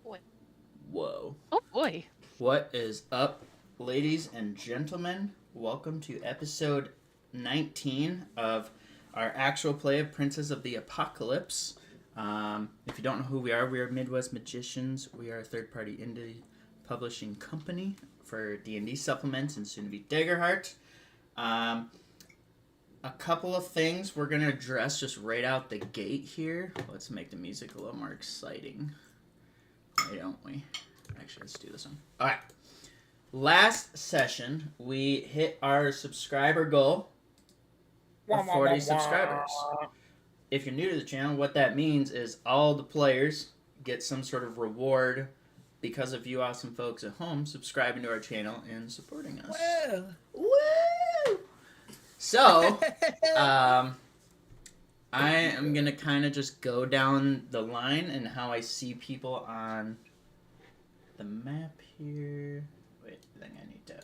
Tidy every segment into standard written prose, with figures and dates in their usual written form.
boy. Whoa. Oh boy. What is up, ladies and gentlemen? Welcome to episode 19 of our actual play of Princess of the Apocalypse. If you don't know who we are Midwest Magicians. We are a third-party indie publishing company for D&D supplements and soon-to-be Daggerheart. A couple of things we're going to address just right out the gate here. Let's make the music a little more exciting. Why don't we? Actually, let's do this one. All right. Last session, we hit our subscriber goal of 40 subscribers. If you're new to the channel, what that means is all the players get some sort of reward because of you awesome folks at home subscribing to our channel and supporting us. Woo! Woo! So, I am going to kind of just go down the line and how I see people on the map here. Wait, I think I need to...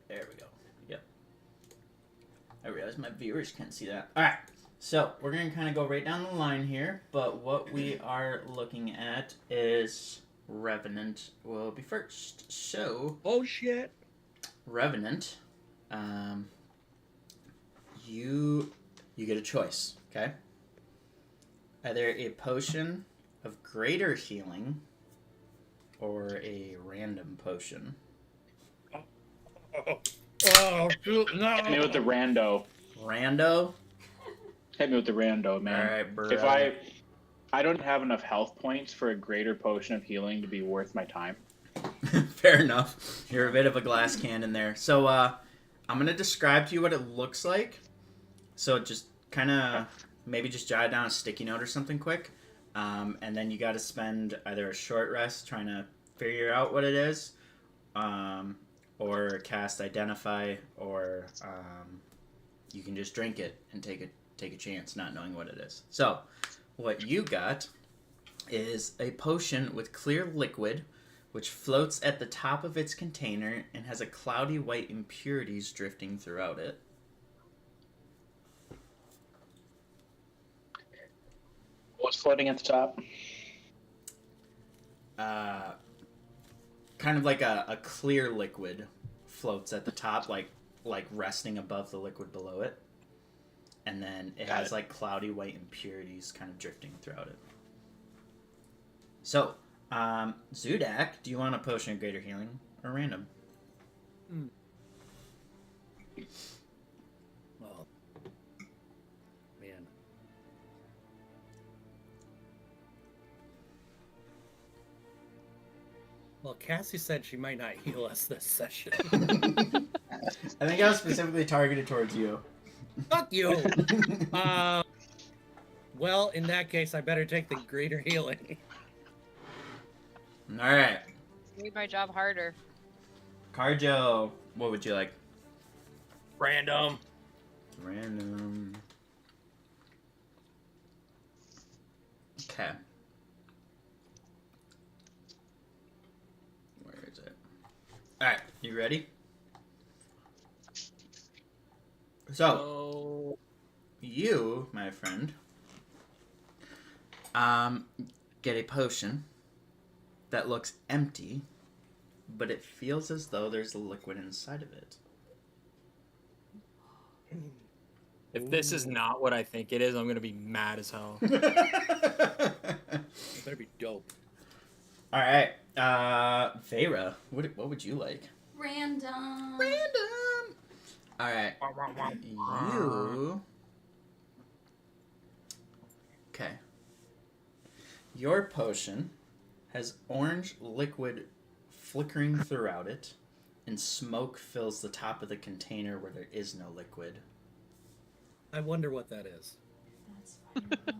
There we go. Yep. I realize my viewers can't see that. Alright, so we're going to kind of go right down the line here, but what we are looking at is Revenant will be first. So... Oh, shit. Revenant, you get a choice, okay? Either a potion of greater healing or a random potion. Oh, shoot, no. Hit me with the rando. Rando? Hit me with the rando, man. Alright, bro. If I don't have enough health points for a greater potion of healing to be worth my time. Fair enough. You're a bit of a glass cannon there. So, I'm going to describe to you what it looks like. So just kind of maybe just jot down a sticky note or something quick. And then you got to spend either a short rest trying to figure out what it is, or cast Identify, or you can just drink it and take a chance not knowing what it is. So what you got is a potion with clear liquid which floats at the top of its container and has a cloudy white impurities drifting throughout it. What's floating at the top? Kind of like a clear liquid floats at the top, like resting above the liquid below it. And then it has like cloudy white impurities kind of drifting throughout it. So, Zudak, do you want a potion of greater healing or random? Well, man. Well, Cassie said she might not heal us this session. I think I was specifically targeted towards you. Fuck you! Well, in that case, I better take the greater healing. Alright. Made my job harder. Carjo, what would you like? Random. Random. Okay. Where is it? Alright, you ready? So, you, my friend, get a potion that looks empty, but it feels as though there's a liquid inside of it. If this is not what I think it is, I'm gonna be mad as hell. It better be dope. All right, Vera, what would you like? Random. Random. All right, you. Okay. Your potion has orange liquid flickering throughout it, and smoke fills the top of the container where there is no liquid. I wonder what that is. That's fine. I'm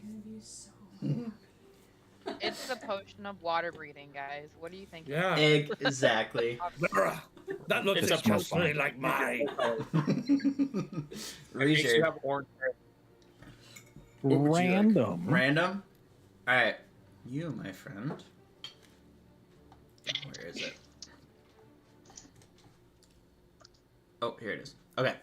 gonna be so happy. It's the potion of water breathing, guys. What do you think? Yeah. Exactly. That looks It's a just smoke bomb. like mine. Reacher. What would you like? Random. Random? Alright. You, my friend. Where is it? Oh, here it is. Okay.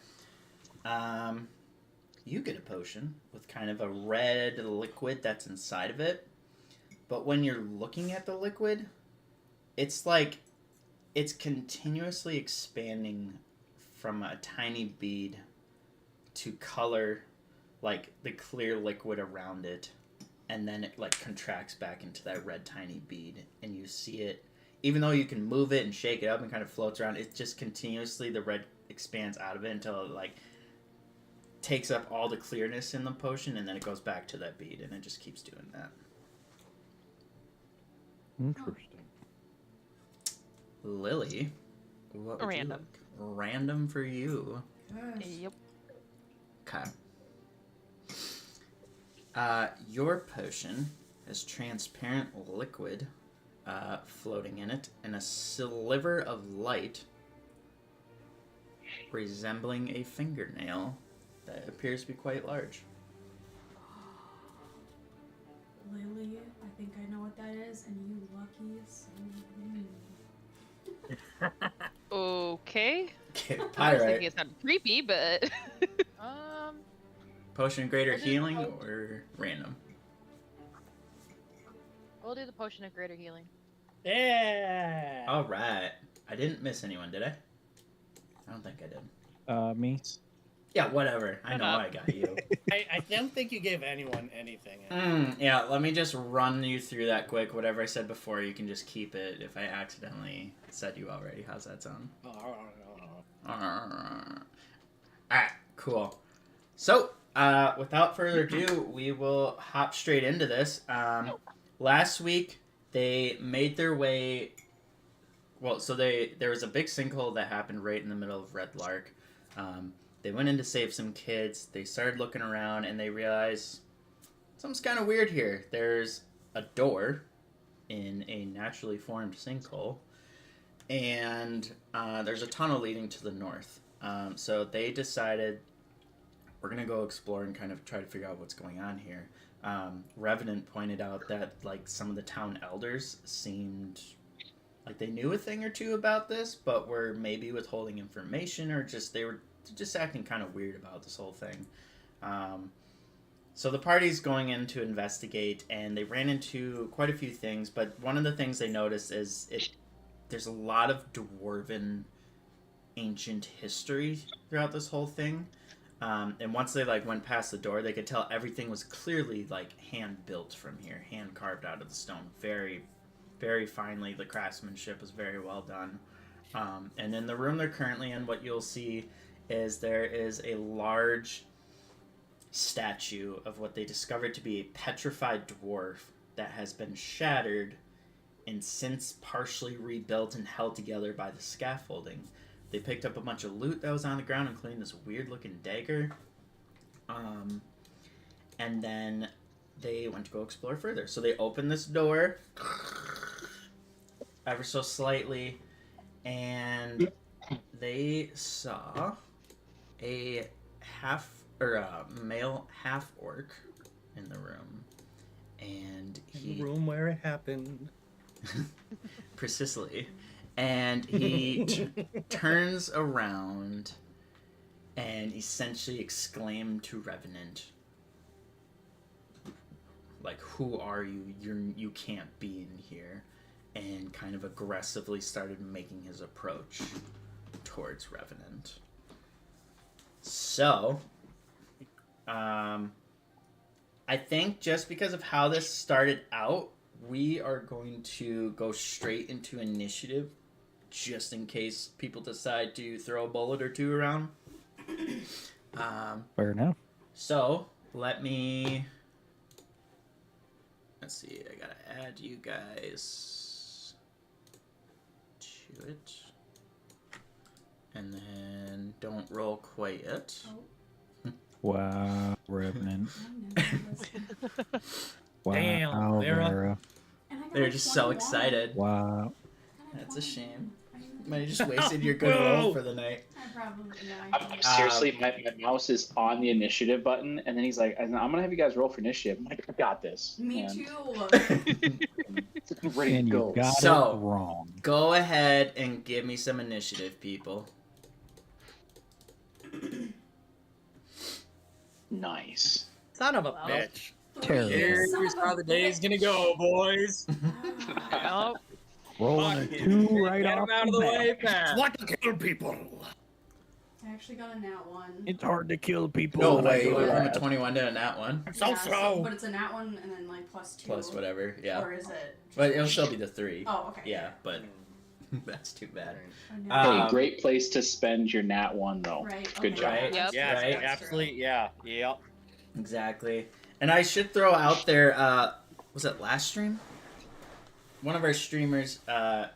You get a potion with kind of a red liquid that's inside of it, but when you're looking at the liquid, it's like it's continuously expanding from a tiny bead to color like the clear liquid around it, and then it like contracts back into that red tiny bead, and you see it. Even though you can move it and shake it up and kind of floats around, it just continuously, the red expands out of it until it like takes up all the clearness in the potion, and then it goes back to that bead, and it just keeps doing that. Interesting. Lily, what would Random. you like? Random for you. Gosh. Yep. Okay. Your potion has transparent liquid floating in it, and a sliver of light resembling a fingernail that appears to be quite large. Lily, I think I know what that is, and you lucky so. Okay. Okay, I was thinking Pyrite. it's not creepy, but Potion of greater What is healing potion? or random? we'll do the potion of greater healing. Yeah. All right. I didn't miss anyone, did I? I don't think I did. Me. Yeah, whatever. I Shut know up. I got you. I don't think you gave anyone anything. Yeah, let me just run you through that quick. Whatever I said before, you can just keep it if I accidentally said you already. How's that sound? Alright, cool. So, without further ado, we will hop straight into this. Last week, they made their way... Well, so there was a big sinkhole that happened right in the middle of Red Lark. They went in to save some kids. They started looking around, and they realized something's kind of weird here. There's a door in a naturally formed sinkhole, and there's a tunnel leading to the north. So they decided, we're going to go explore and kind of try to figure out what's going on here. Revenant pointed out that like some of the town elders seemed like they knew a thing or two about this, but were maybe withholding information, or they were just acting kind of weird about this whole thing. So the party's going in to investigate, and they ran into quite a few things, but one of the things they noticed is there's a lot of dwarven ancient history throughout this whole thing. And once they like went past the door, they could tell everything was clearly like hand built from here, hand carved out of the stone, very, very finely. The craftsmanship was very well done. And in the room they're currently in, what you'll see is there is a large statue of what they discovered to be a petrified dwarf that has been shattered and since partially rebuilt and held together by the scaffolding. They picked up a bunch of loot that was on the ground, including this weird-looking dagger. And then they went to go explore further. So they opened this door ever so slightly, and they saw a male half-orc in the room. And In the room where it happened. Precisely. And he turns around and essentially exclaimed to Revenant, like, "Who are you? You can't be in here." And kind of aggressively started making his approach towards Revenant. So, I think just because of how this started out, we are going to go straight into initiative, just in case people decide to throw a bullet or two around. Fair enough. So, let's see, I gotta add you guys to it. And then don't roll quite yet. Wow, Revenant. I know it was- Wow, Damn, Vera. Vera. And I got They're a just so 21. excited. Wow. I got a That's a 21. shame. Are you You might have okay? just wasted your good roll Whoa. for the night. I probably I'm seriously, my mouse is on the initiative button, and then he's like, "I'm gonna have you guys roll for initiative." I'm like, "I got this." Me And too. ready And to you go. got So- it wrong. Go ahead and give me some initiative, people. Nice. Son of a Well. bitch. Terrible. Here's how the day's gonna go, boys. Nope. Rolling a Fuck it. 2 right Get off him out of the the bat. way, Pat. Want to kill people. I actually got a nat 1. It's hard to kill people. No when I way. You go went from a fast. 21 to a nat 1. So. But it's a nat 1 and then like plus 2. Plus whatever. Yeah. Or is it? But it'll still be the 3. Oh, okay. Yeah, but that's too bad. A nat Hey, great place to spend your nat 1 though. Right. Good okay, job. Right? Yep. Yeah, Right. absolutely. Yeah. Yep. Exactly. And I should throw out there, was it last stream? One of our streamers, I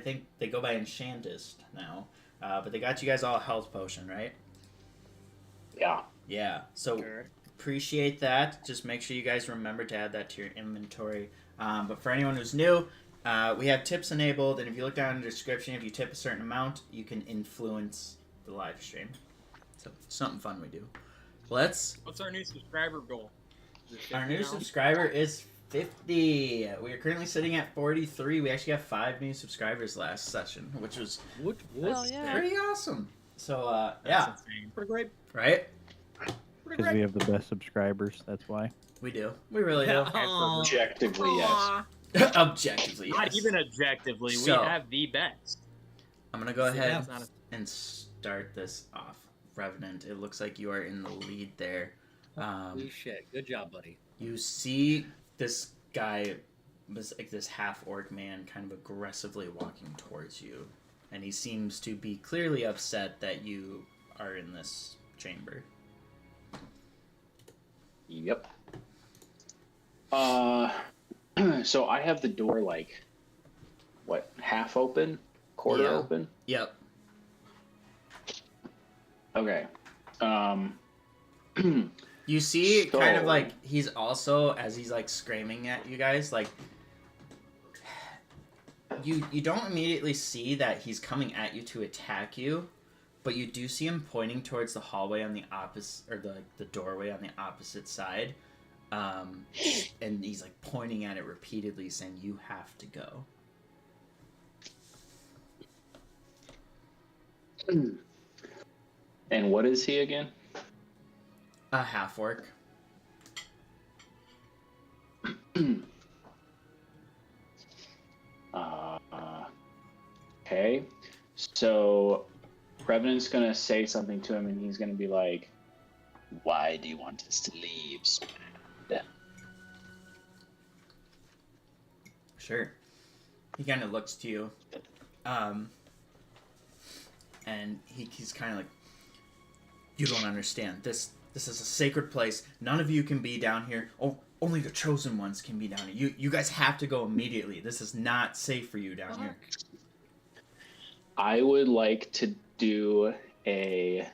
think they go by Enchantist now, but they got you guys all a health potion, right? Yeah. Yeah. So Sure. appreciate that. Just make sure you guys remember to add that to your inventory. But for anyone who's new, we have tips enabled, and if you look down in the description, if you tip a certain amount, you can influence the live stream. So something fun we do. What's our new subscriber goal? Is it our 50 new now? subscriber is 50. We are currently sitting at 43. We actually got 5 new subscribers last session, which was Hell yeah. pretty awesome. So That's yeah, insane. Pretty great. right? Because we have the best subscribers. That's why. We do. We really do. Objectively, yes. Objectively, yes. Not even objectively, So- we have the best. I'm gonna go ahead It's not a- and start this off. Revenant, it looks like you are in the lead there. Holy shit. Good job, buddy. You see this guy, this half-orc man, kind of aggressively walking towards you, and he seems to be clearly upset that you are in this chamber. Yep. So I have the door like, what, half open, quarter Yeah. open. Yep. Okay. You see, kind of So- like he's also, as he's like screaming at you guys, like you don't immediately see that he's coming at you to attack you, but you do see him pointing towards the hallway on the opposite, or the doorway on the opposite side, and he's like pointing at it repeatedly, saying, "You have to go." And what is he again? A half orc. Okay. So Revenant's gonna say something to him, and he's gonna be like, "Why do you want us to leave?" Sure. He kind of looks to you, and he's kind of like, "You don't understand. This is a sacred place. None of you can be down here. Oh, only the chosen ones can be down here. You guys have to go immediately. This is not safe for you down here." I would like to do a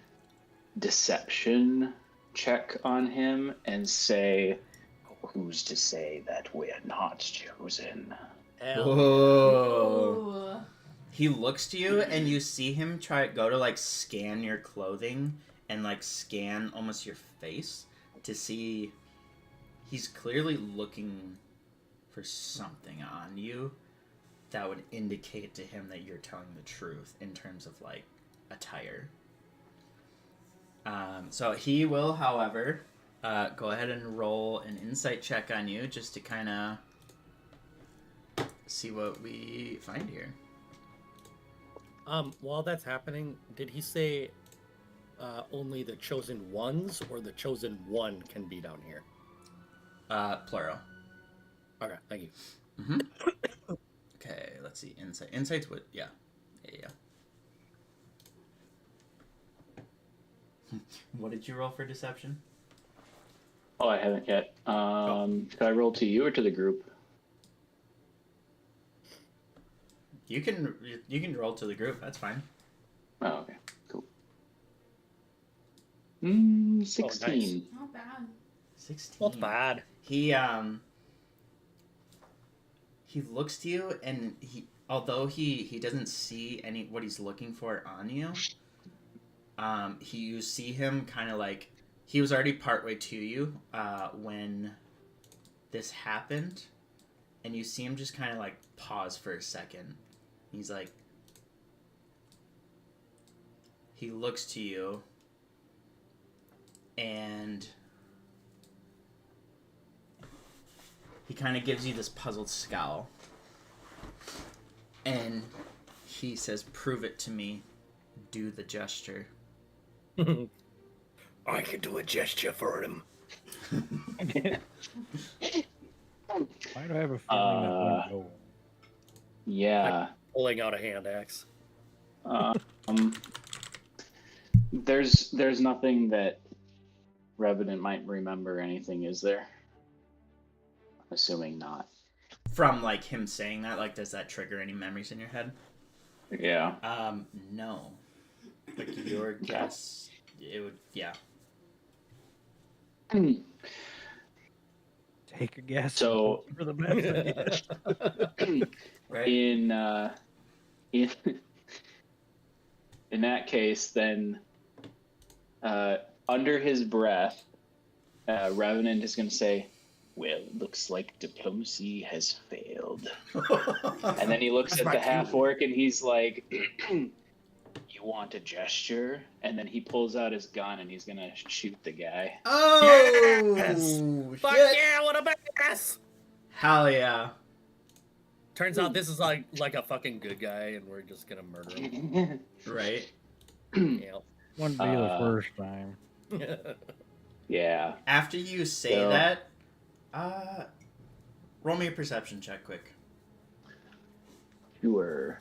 deception check on him and say, "Who's to say that we're not chosen?" Hell. Whoa. Ooh. He looks to you, and you see him go to like scan your clothing and like scan almost your face to see. He's clearly looking for something on you that would indicate to him that you're telling the truth in terms of like attire. So he will, however, go ahead and roll an insight check on you just to kind of see what we find here. While that's happening, did he say only the chosen ones or the chosen one can be down here? Plural. Okay, thank you. Okay, let's see. Insight. Insight's what? Yeah. What did you roll for deception? Oh, I haven't yet. Could I roll to you or to the group? You can roll to the group. That's fine. Oh, okay, cool. 16. Not bad. 16. Not bad. He looks to you, and although he doesn't see what he's looking for on you, you see him kind of like he was already partway to you when this happened, and you see him just kind of like pause for a second. He's like, he looks to you, and he kind of gives you this puzzled scowl. And he says, "Prove it to me. Do the gesture." I can do a gesture for him. Why do I have a feeling that wouldn't go? Yeah. Pulling out a hand axe. There's nothing that Revenant might remember anything, is there? I'm assuming not. From, like, him saying that, like, does that trigger any memories in your head? Yeah. No. Like, your guess, it would, yeah. Take a guess. So For the best. Right? in that case, then under his breath, Revenant is going to say, "Well, it looks like diplomacy has failed." And then he looks at the half orc and he's like, "You want a gesture?" And then he pulls out his gun and he's going to shoot the guy. Oh! Yes! Fuck Shit. yeah, what a badass! Hell yeah. Turns out this is like a fucking good guy, and we're just gonna murder him. Right? Yeah. Wouldn't be the first time. Yeah. After you say So- that, roll me a perception check quick. Sure.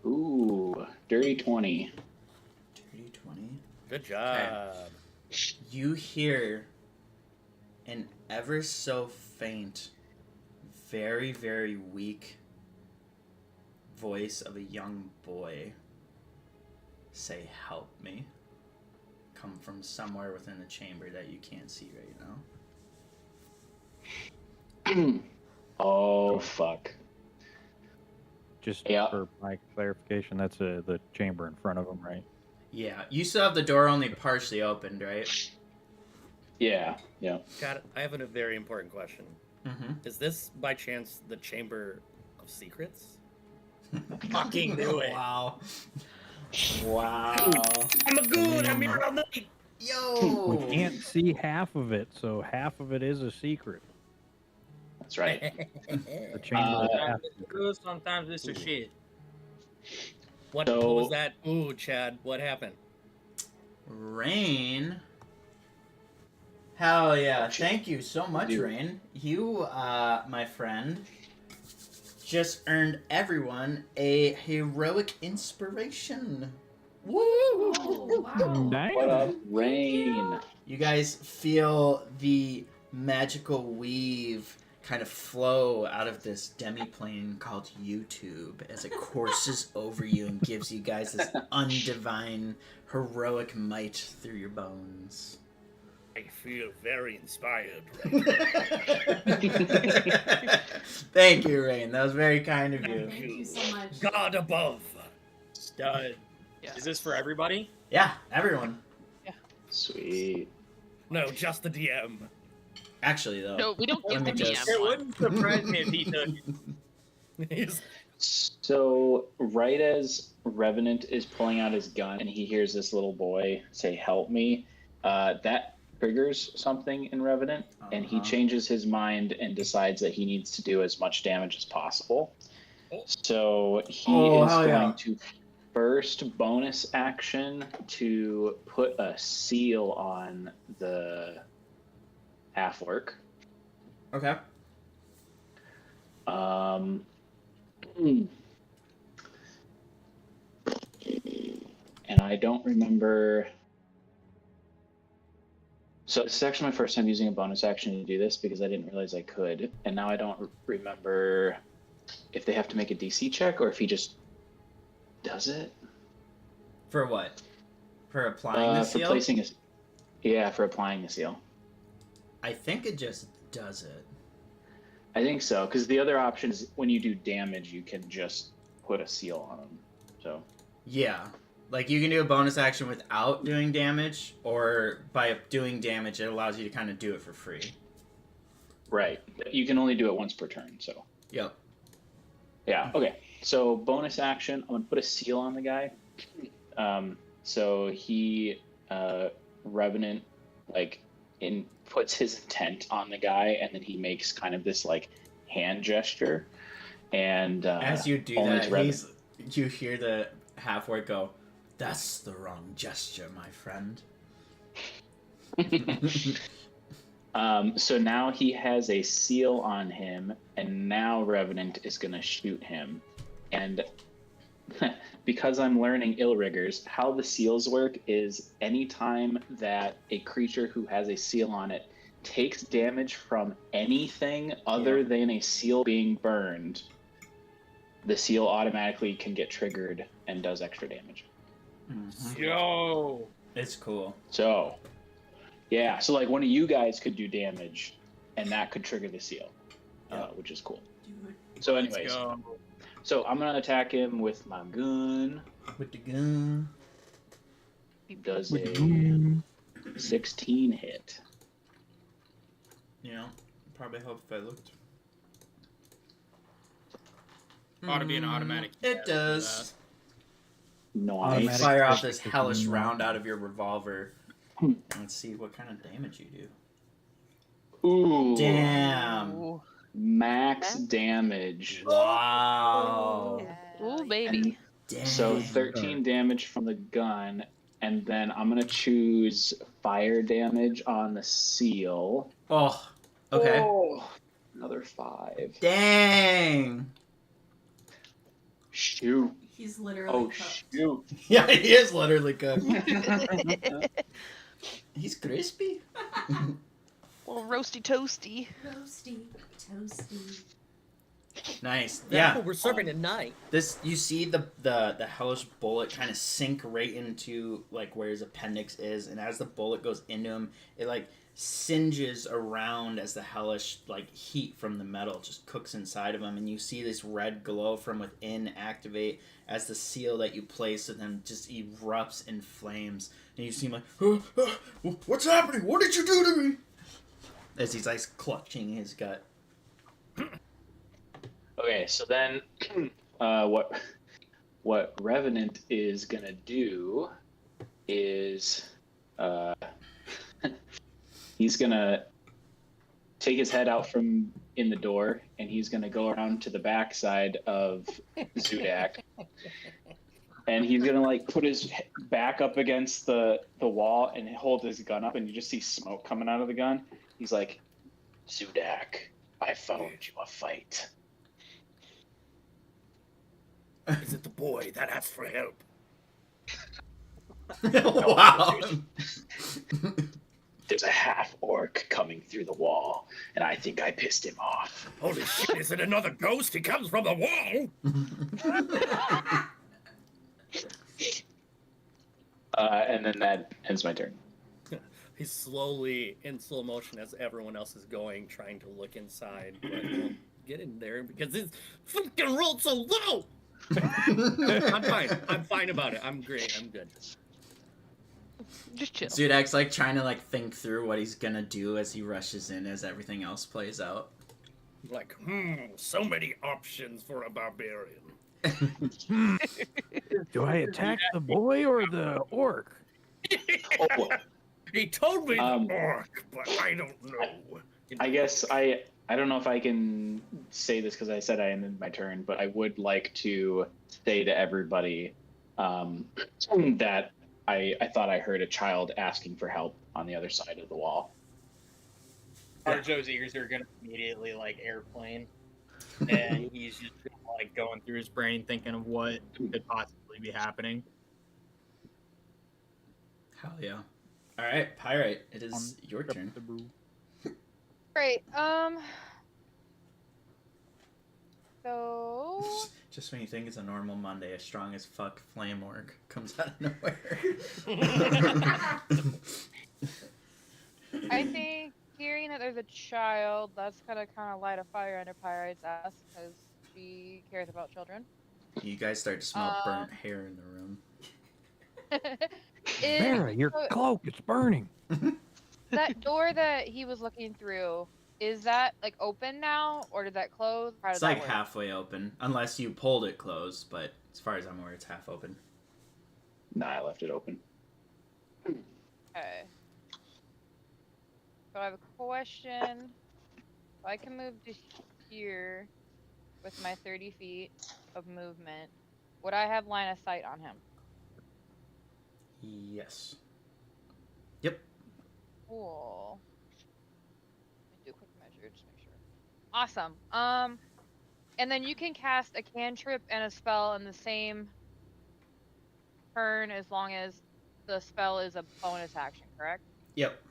Ooh, dirty 20. Dirty 20. Good job. You hear an ever so faint, very, very weak voice of a young boy say, "Help me," come from somewhere within the chamber that you can't see right now. Oh, fuck. Just Yeah. for my clarification, that's the chamber in front of him, right? Yeah, you still have the door only partially opened, right? Yeah, yeah. Got it. I have a very important question. Mm-hmm. Is this by chance the Chamber of Secrets? Fucking do it. Wow. Wow. I'm a goon. I'm here all night. Yo! We can't see half of it, so half of it is a secret. That's right. The chamber is half. Sometimes it's good, sometimes it's a shit. What So- was that? Ooh, Chad, what happened? Rain. Hell yeah. Thank you so much, Dude. Rain. You, my friend, just earned everyone a heroic inspiration. Woo! Oh, wow. Damn. What up, Rain? You guys feel the magical weave kind of flow out of this demiplane called YouTube as it courses over you and gives you guys this undivine heroic might through your bones. I feel very inspired. Thank you, Rain. That was very kind of you. Thank you so much. God above. Stud. Yeah. Is this for everybody? Yeah, everyone. Sweet. No, just the DM. Actually, though. No, we don't Let give me the just- DM It one. wouldn't surprise me if he took it. He's- So, right as Revenant is pulling out his gun and he hears this little boy say, "Help me," that triggers something in Revenant, and he Uh-huh. changes his mind and decides that he needs to do as much damage as possible. So, he is hell yeah. going to first bonus action to put a seal on the half-orc. Okay. And I don't remember. So this is actually my first time using a bonus action to do this because I didn't realize I could, and now I don't remember if they have to make a DC check or if he just does it. For what? For applying the For seal? placing a. Yeah, for applying the seal. I think it just does it. I think so, because the other option is when you do damage, you can just put a seal on them. So. Yeah. Like, you can do a bonus action without doing damage, or by doing damage, it allows you to kind of do it for free. Right. You can only do it once per turn, so. Yep. Yeah, okay. So bonus action, I'm gonna put a seal on the guy. So he Revenant like puts his intent on the guy, and then he makes kind of this like hand gesture. And as you do only that, to Revan. you hear the half-orc go, "That's the wrong gesture, my friend." So now he has a seal on him, and now Revenant is going to shoot him. And because I'm learning Illriggers, how the seals work is anytime that a creature who has a seal on it takes damage from anything other than a seal being burned, the seal automatically can get triggered and does extra damage. Mm-hmm. Yo. It's cool. So, yeah, so like one of you guys could do damage, and that could trigger the seal, which is cool. Dude. So, Let's anyways, go. so I'm gonna attack him with my gun. With the gun. Does a 16 hit. You know, probably help if I looked. Ought to be an automatic. It does. No, You Automatic fire off crit this is hellish not- round out of your revolver. Let's see what kind of damage you do. Ooh. Damn. Ooh, Max damage. Wow. Ooh baby. Damn. So 13 damage from the gun, and then I'm gonna choose fire damage on the seal. Oh. Okay. Oh, another 5. Dang. Shoot. He's literally Oh, cooked. shoot. Yeah, he is literally cooked. He's crispy. Well, roasty toasty. Roasty, toasty. Nice. That's Yeah. what we're serving at night. This you see the hellish bullet kind of sink right into like where his appendix is, and as the bullet goes into him, it like singes around as the hellish like heat from the metal just cooks inside of him, and you see this red glow from within activate as the seal that you place with him just erupts in flames, and you see him like, "What's happening? What did you do to me?" As he's like clutching his gut. Okay, so then what Revenant is gonna do is he's gonna take his head out from in the door, and he's gonna go around to the backside of Zudak, and he's gonna like put his back up against the wall and hold his gun up, and you just see smoke coming out of the gun. He's like, Zudak, I found you a fight. Is it the boy that asks for help? Wow. There's a half-orc coming through the wall, and I think I pissed him off. Holy shit, is it another ghost? He comes from the wall! And then that ends my turn. He's slowly, in slow motion as everyone else is going, trying to look inside, but won't get in there because it's fucking rolled so low! I'm fine. I'm fine about it. I'm great. I'm good. Just chill. Zudak's like trying to like think through what he's gonna do as he rushes in as everything else plays out. Like, so many options for a barbarian. Do I attack the boy or the orc? Oh, He told me Um, the orc, but I don't know. I guess I don't know if I can say this because I said I ended my turn, but I would like to say to everybody that I thought I heard a child asking for help on the other side of the wall. Part of Joe's ears are gonna immediately like airplane, and he's just like going through his brain thinking of what could possibly be happening. Hell yeah. Alright, Pyrite, it is your turn. Great. So Just when you think it's a normal Monday, a strong as fuck flame orc comes out of nowhere. I think hearing that there's a child, that's gonna kind of light a fire under Pyrite's ass because she cares about children. You guys start to smell burnt hair in the room. Vera, your cloak, it's burning. That door that he was looking through, is that like open now, or did that close? How does It's that like work? halfway open, unless you pulled it closed, but as far as I'm aware, it's half open. Nah, I left it open. Okay. So I have a question. If I can move to here with my 30 feet of movement, would I have line of sight on him? Yes. Yep. Cool. Let me do a quick measure just to make sure. Awesome. And then you can cast a cantrip and a spell in the same turn as long as the spell is a bonus action, correct? Yep.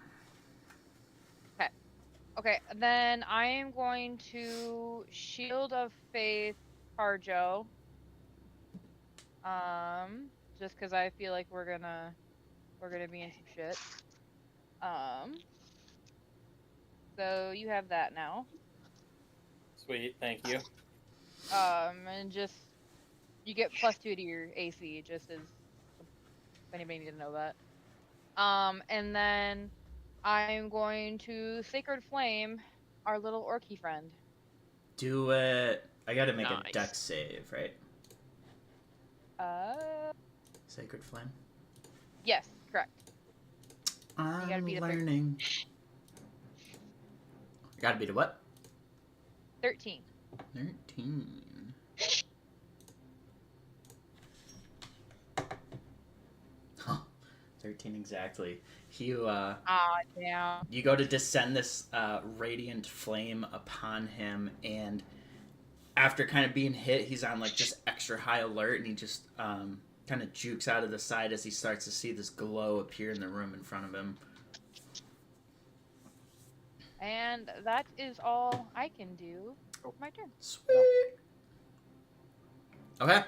Okay, then I am going to Shield of Faith Harjo. Just because I feel like we're gonna be in some shit. So you have that now. Sweet, thank you. And just you get +2 to your AC, just as if anybody needed to know that. And then I'm going to Sacred Flame our little orky friend. Do it. I gotta make a Nice. dex save, right? Sacred Flame. Yes, correct. I'm gotta beat a learning. I gotta beat a what? 13. 13. Huh. 13 exactly. You Damn. you go to descend this radiant flame upon him, and after kind of being hit, he's on like just extra high alert, and he just kind of jukes out of the side as he starts to see this glow appear in the room in front of him. And that is all I can do. My turn. Sweet. Okay.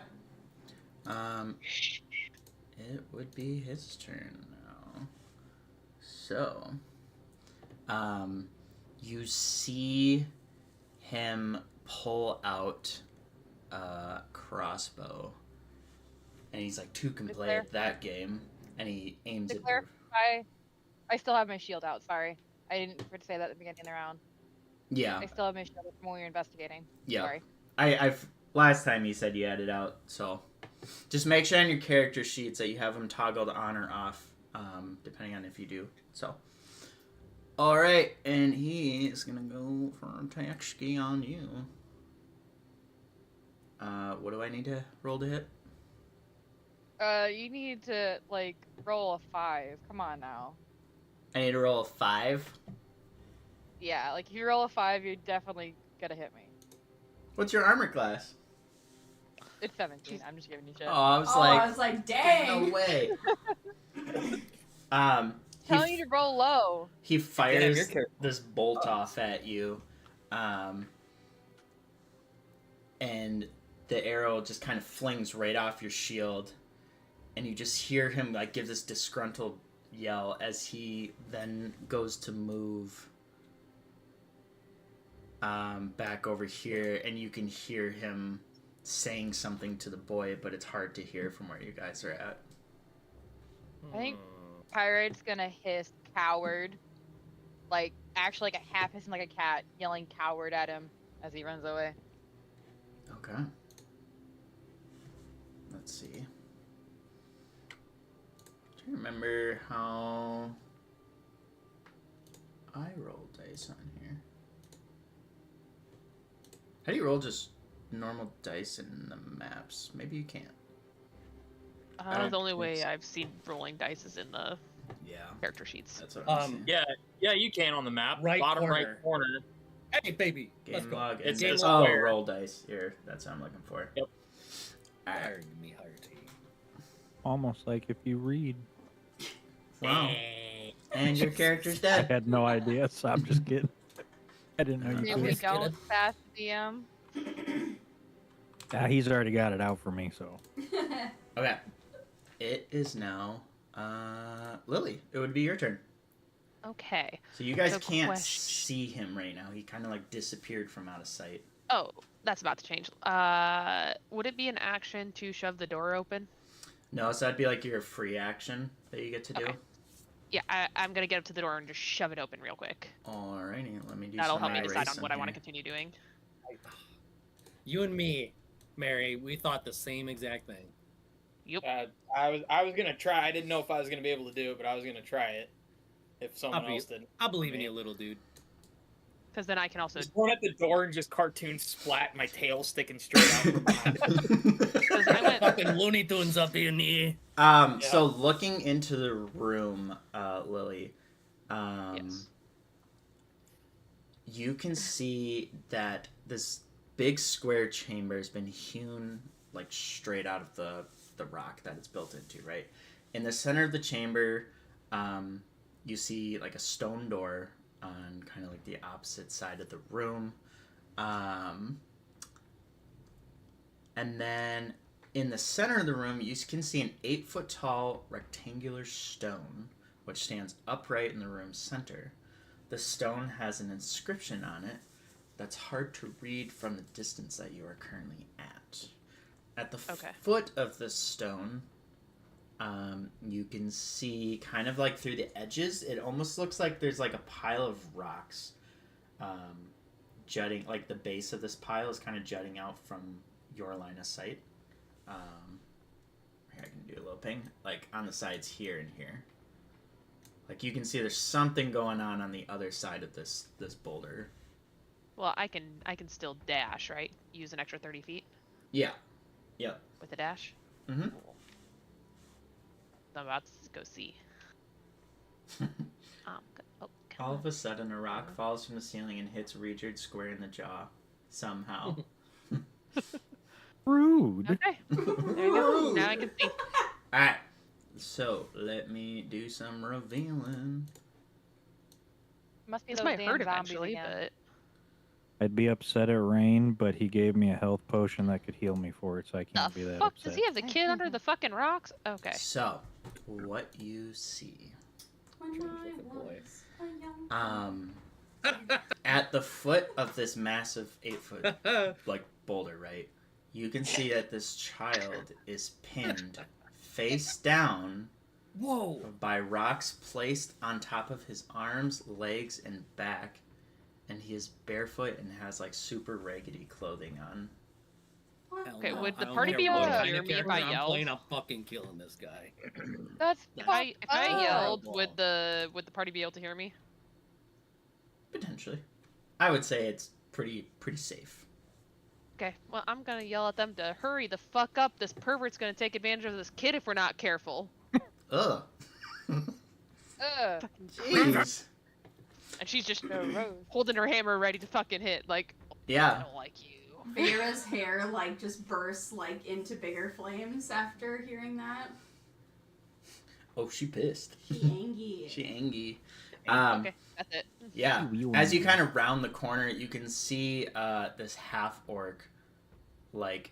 It would be his turn now. So, you see him pull out a crossbow, and he's like, "Two can play at that game," and he aims it. I still have my shield out. Sorry, I didn't forget to say that at the beginning of the round. Yeah. I still have my shield out from when we were investigating. Yeah. Sorry. I've last time you said you had it out, so just make sure on your character sheets that you have them toggled on or off, depending on if you do. So, all right, and he is gonna go for a Taexki on you. What do I need to roll to hit? You need to like roll a 5. Come on now. I need to roll a 5. Yeah, like if you roll a 5, you're definitely gonna hit me. What's your armor class? It's 17. I'm just giving you shit. Oh, I was like, dang. no way. Telling you to roll low. He fires this bolt off at you, and the arrow just kind of flings right off your shield, and you just hear him like give this disgruntled yell as he then goes to move back over here, and you can hear him saying something to the boy, but it's hard to hear from where you guys are at. I think Pirate's gonna hiss coward. Like, actually, like a half hissing like a cat, yelling coward at him as he runs away. Okay. Let's see. Do you remember how I roll dice on here? How do you roll just normal dice in the maps? Maybe you can't. The only way I've seen rolling dice is in the character sheets. That's what I'm saying. Yeah, you can on the map. Right Bottom corner. right corner. Hey, baby. Let's Game go. log. It's And game oh, log. roll dice. Here, that's what I'm looking for. Yep. Alright. Hire me, hire T. Almost like if you read. Wow. And your character's I dead. had no idea, so I'm just kidding. I didn't know you If we could. don't pass DM, He's already got it out for me, so. Okay. It is now Lily. It would be your turn. Okay. So you guys So can't question- see him right now. He kind of like disappeared from out of sight. Oh, that's about to change. Would it be an action to shove the door open? No, so that'd be like your free action that you get to do. Okay. Yeah, I'm gonna get up to the door and just shove it open real quick. Alrighty, let me do That'll some help me decide on erasing what I want to here. continue doing. You and me, Mary, we thought the same exact thing. Yep. I was gonna try. I didn't know if I was gonna be able to do it, but I was gonna try it. If someone else didn't. I'll believe in you, little dude. Because then I can also. Just going at the door and just cartoon splat, my tail sticking straight out from behind. I went. Fucking Looney Tunes up in the air. So looking into the room, Lily, Yes. you can see that this big square chamber has been hewn like straight out of the rock that it's built into, right? In the center of the chamber, you see like a stone door on kind of like the opposite side of the room. And then in the center of the room, you can see an 8-foot tall rectangular stone, which stands upright in the room's center. The stone has an inscription on it that's hard to read from the distance that you are currently at. At the foot of the stone, you can see kind of like through the edges, it almost looks like there's like a pile of rocks jutting, like the base of this pile is kind of jutting out from your line of sight. Here, I can do a little ping, like on the sides here and here. Like you can see there's something going on the other side of this boulder. Well, I can still dash, right? Use an extra 30 feet. Yeah. Yep. With a dash. Mm-hmm. Cool. I'm about to go see. All of a sudden, a rock falls from the ceiling and hits Richard square in the jaw. Somehow. Rude. Okay. There you go. Now I can see. Alright. So, let me do some revealing. Must be This those might damn hurt zombies eventually, again. but I'd be upset at Rain, but he gave me a health potion that could heal me for it, so I can't be the that fuck upset. does he have the kid under the fucking rocks? Okay. So, what you see. When I was a young At the foot of this massive 8-foot like boulder, right? You can see that this child is pinned face down. Whoa! By rocks placed on top of his arms, legs, and back, and he is barefoot and has like super raggedy clothing on. Okay, would the I don't party care be able what to kind hear of me if character I I'm yelled? playing, I'm fucking killing this guy. That's If I yelled, up. would the party be able to hear me? Potentially, I would say it's pretty safe. Okay, well I'm gonna yell at them to hurry the fuck up. This pervert's gonna take advantage of this kid if we're not careful. Ugh. Jeez. And she's just holding her hammer ready to fucking hit. Like, yeah. I don't like you. Vera's hair like just bursts like into bigger flames after hearing that. Oh, she pissed. She angry. She angry. Okay, that's it. Yeah. As you kind of round the corner, you can see this half orc, like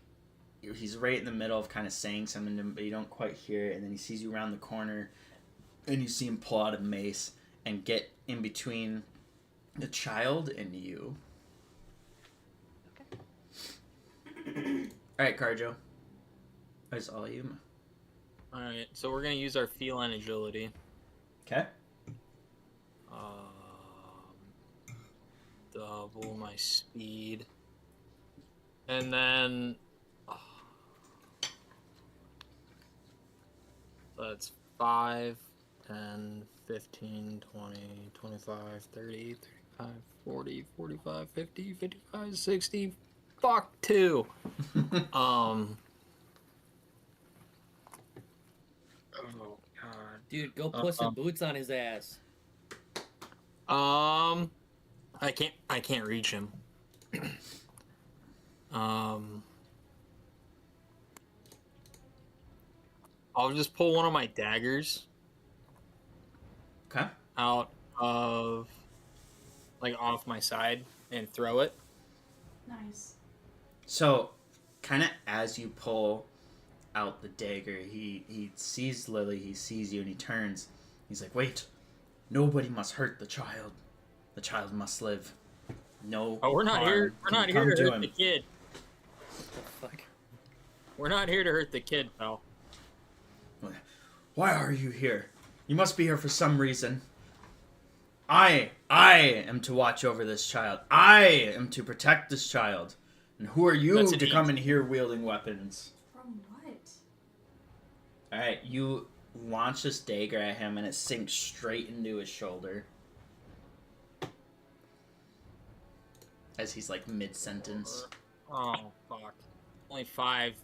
he's right in the middle of kind of saying something to him, but you don't quite hear it. And then he sees you around the corner, and you see him pull out a mace and get in between the child and you. Okay. All right, Carjo. That's all you. Alright, so we're gonna use our feline agility. Okay. Double my speed. And then... that's 5, 10, 15, 20, 25, 30, 35, 40, 45, 50, 55, 60... Fuck 2! Oh, God. Dude, go put some boots on his ass. I can't reach him. I'll just pull one of my daggers. Okay. Out of, like, off my side and throw it. Nice. So, kind of as you pull out the dagger, he sees Lily, he sees you, and he turns. He's like, wait, nobody must hurt the child. The child must live. No. Oh, we're not here. We're not here to hurt the kid. What the fuck? We're not here to hurt the kid, pal. Why are you here? You must be here for some reason. I am to watch over this child. I am to protect this child. And who are you to come in here wielding weapons? From what? Alright, you launch this dagger at him, and it sinks straight into his shoulder. As he's like mid-sentence. Oh, fuck. Only 5,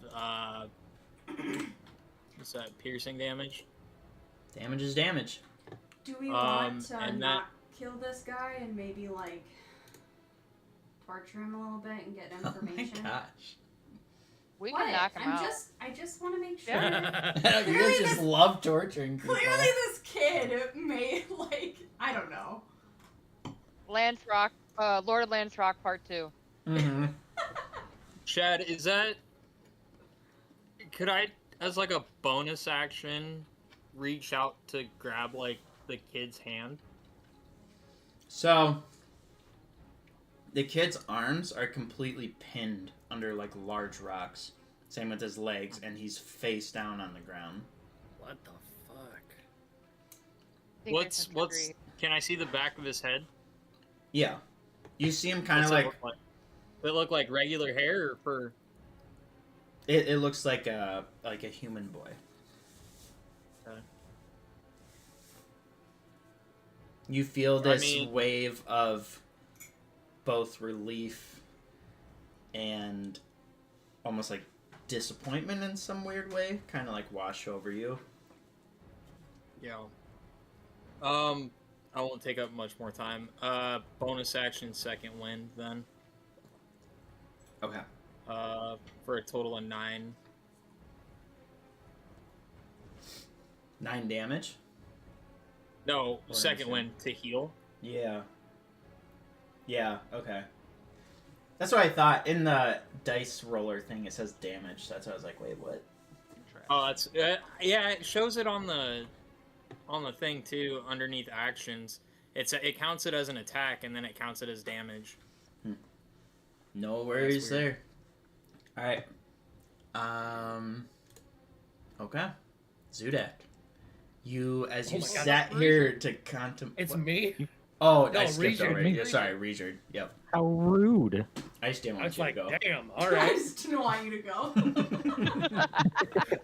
what's that, piercing damage? Damage is damage. Do we want to and not kill this guy and maybe, like, torture him a little bit and get information? Oh my gosh. We What? can knock him out. I just want to make sure. You guys just love torturing people. Clearly this kid may, like, I don't know. Landsrock, Lord of Landsrock Part 2. Mm-hmm. Chad, is that... Could I, as like a bonus action, reach out to grab, like, the kid's hand? So, the kid's arms are completely pinned under, like, large rocks. Same with his legs, and he's face down on the ground. What the fuck? What's... Can I see the back of his head? Yeah. You see him kind of What's like... Does it look like regular hair or for... It looks like a human boy. Okay. You feel this wave of both relief and almost like disappointment in some weird way, kind of like wash over you. Yeah. I won't take up much more time. Bonus action, second wind, then. Okay. For a total of 9. 9 damage? No, second wind to heal. Yeah. Yeah, okay. That's what I thought. In the dice roller thing, it says damage. That's why I was like, wait, what? Oh, that's yeah. It shows it on the thing too, underneath actions. It counts it as an attack, and then it counts it as damage. No worries there. All right. Okay. Zudak. You, as you sat here to contemplate. It's me. Oh, No, I skipped Reejard. over it. Yeah, sorry, Reejard. Yep. How rude. I just didn't I want was you like, to go. damn, all I right. just didn't want you to go.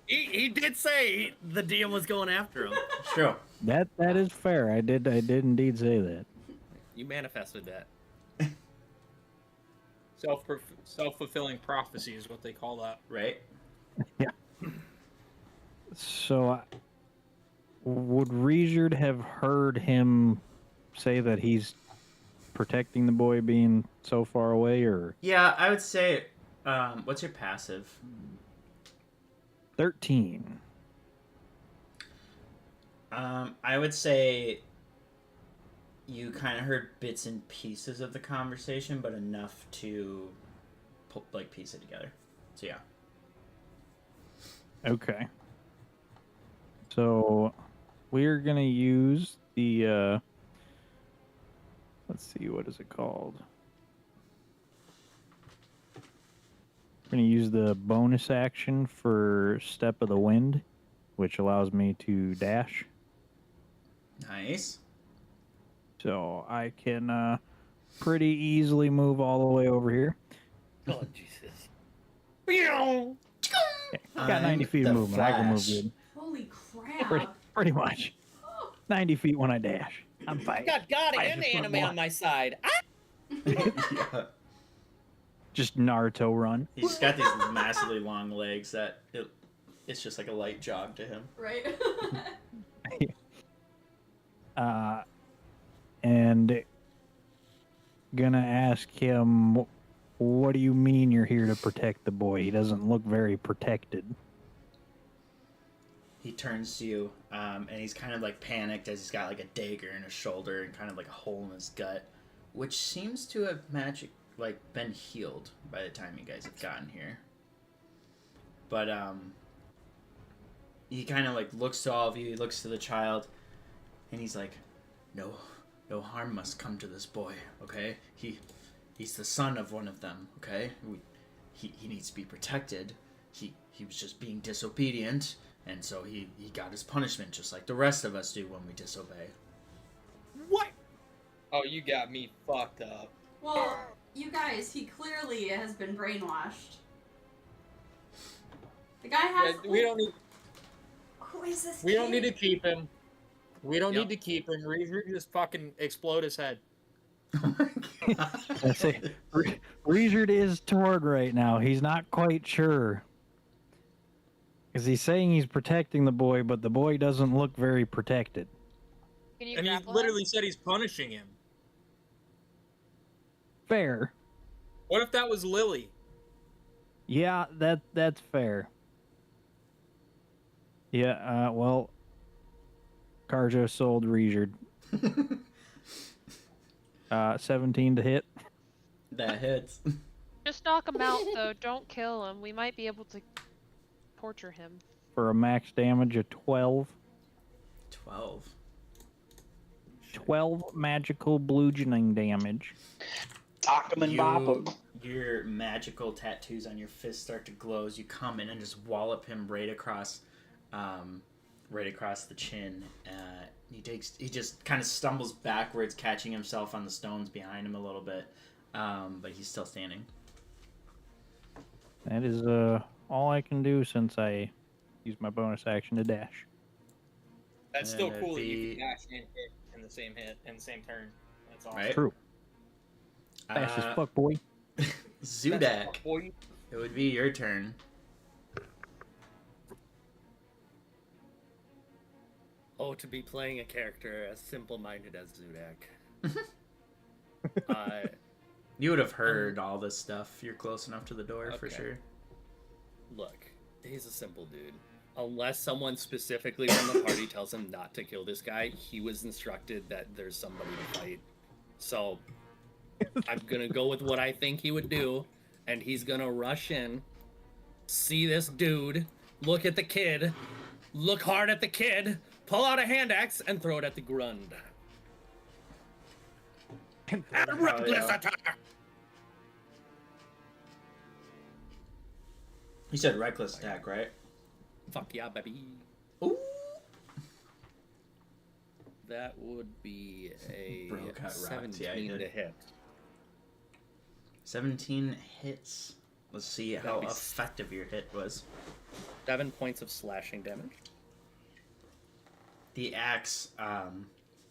he did say the DM was going after him. It's true. That is fair. I did indeed say that. You manifested that. Self-fulfilling prophecy is what they call that. Right? Yeah. So, would Reejard have heard him say that he's protecting the boy being so far away, or? Yeah, I would say, what's your passive? 13. I would say you kind of heard bits and pieces of the conversation, but enough to, piece it together. So, yeah. Okay. So, we're gonna use the, let's see, what is it called? We're going to use the bonus action for Step of the Wind, which allows me to dash. Nice. So I can pretty easily move all the way over here. Oh, Jesus. Got 90 feet of movement. I can move Flash. good. Holy crap. Pretty much. 90 feet when I dash. I'm fine. Got God I and just anime went on my side. Ah! Yeah. Just Naruto run. He's got these massively long legs that it's just like a light jog to him. Right? And gonna ask him, what do you mean you're here to protect the boy? He doesn't look very protected. He turns to you, and he's kind of like panicked as he's got like a dagger in his shoulder and kind of like a hole in his gut, which seems to have been healed by the time you guys have gotten here. But he kind of like looks to all of you. He looks to the child, and he's like, "No harm must come to this boy. Okay, he's the son of one of them. Okay, he needs to be protected. He was just being disobedient." And so he got his punishment just like the rest of us do when we disobey. What? Oh, you got me fucked up. Well, you guys, he clearly has been brainwashed. The guy has... We don't need... Who is this We don't kid? need to keep him. We don't Yep. need to keep him. Reaver just fucking explode his head. Oh my God. I say, Reizard is torn right now. He's not quite sure. Because he's saying he's protecting the boy, but the boy doesn't look very protected. Can you And he grapple literally him? said he's punishing him. Fair. What if that was Lily? Yeah, that's fair. Yeah, well, Carjo sold Reizard. 17 to hit. That hits. Just knock him out, though. Don't kill him. We might be able to torture him. For a max damage of 12. 12. 12 magical bludgeoning damage. Sock 'em and bop 'em. Your magical tattoos on your fist start to glow as you come in and just wallop him right across the chin. He just kind of stumbles backwards, catching himself on the stones behind him a little bit, but he's still standing. That is all I can do since I use my bonus action to dash. That's And still it'd cool that you be- can dash and hit in the same hit in the same turn. That's awesome. Right? True. Fast as fuck, boy. Zudak, Boy, it would be your turn. Oh, to be playing a character as simple-minded as Zudak. You would have heard all this stuff. You're close enough to the door for Okay. sure. Look, he's a simple dude. Unless someone specifically from the party tells him not to kill this guy, he was instructed that there's somebody to fight. So, I'm gonna go with what I think he would do, and he's gonna rush in, see this dude, look at the kid, look hard at the kid, pull out a hand axe, and throw it at the grund. And a reckless attack! You said reckless attack, right? Fuck yeah, baby. Ooh. That would be a Bro got rocked. 17 Yeah, he did. to hit. 17 hits. Let's see how That'd be effective your hit was. 7 points of slashing damage. The axe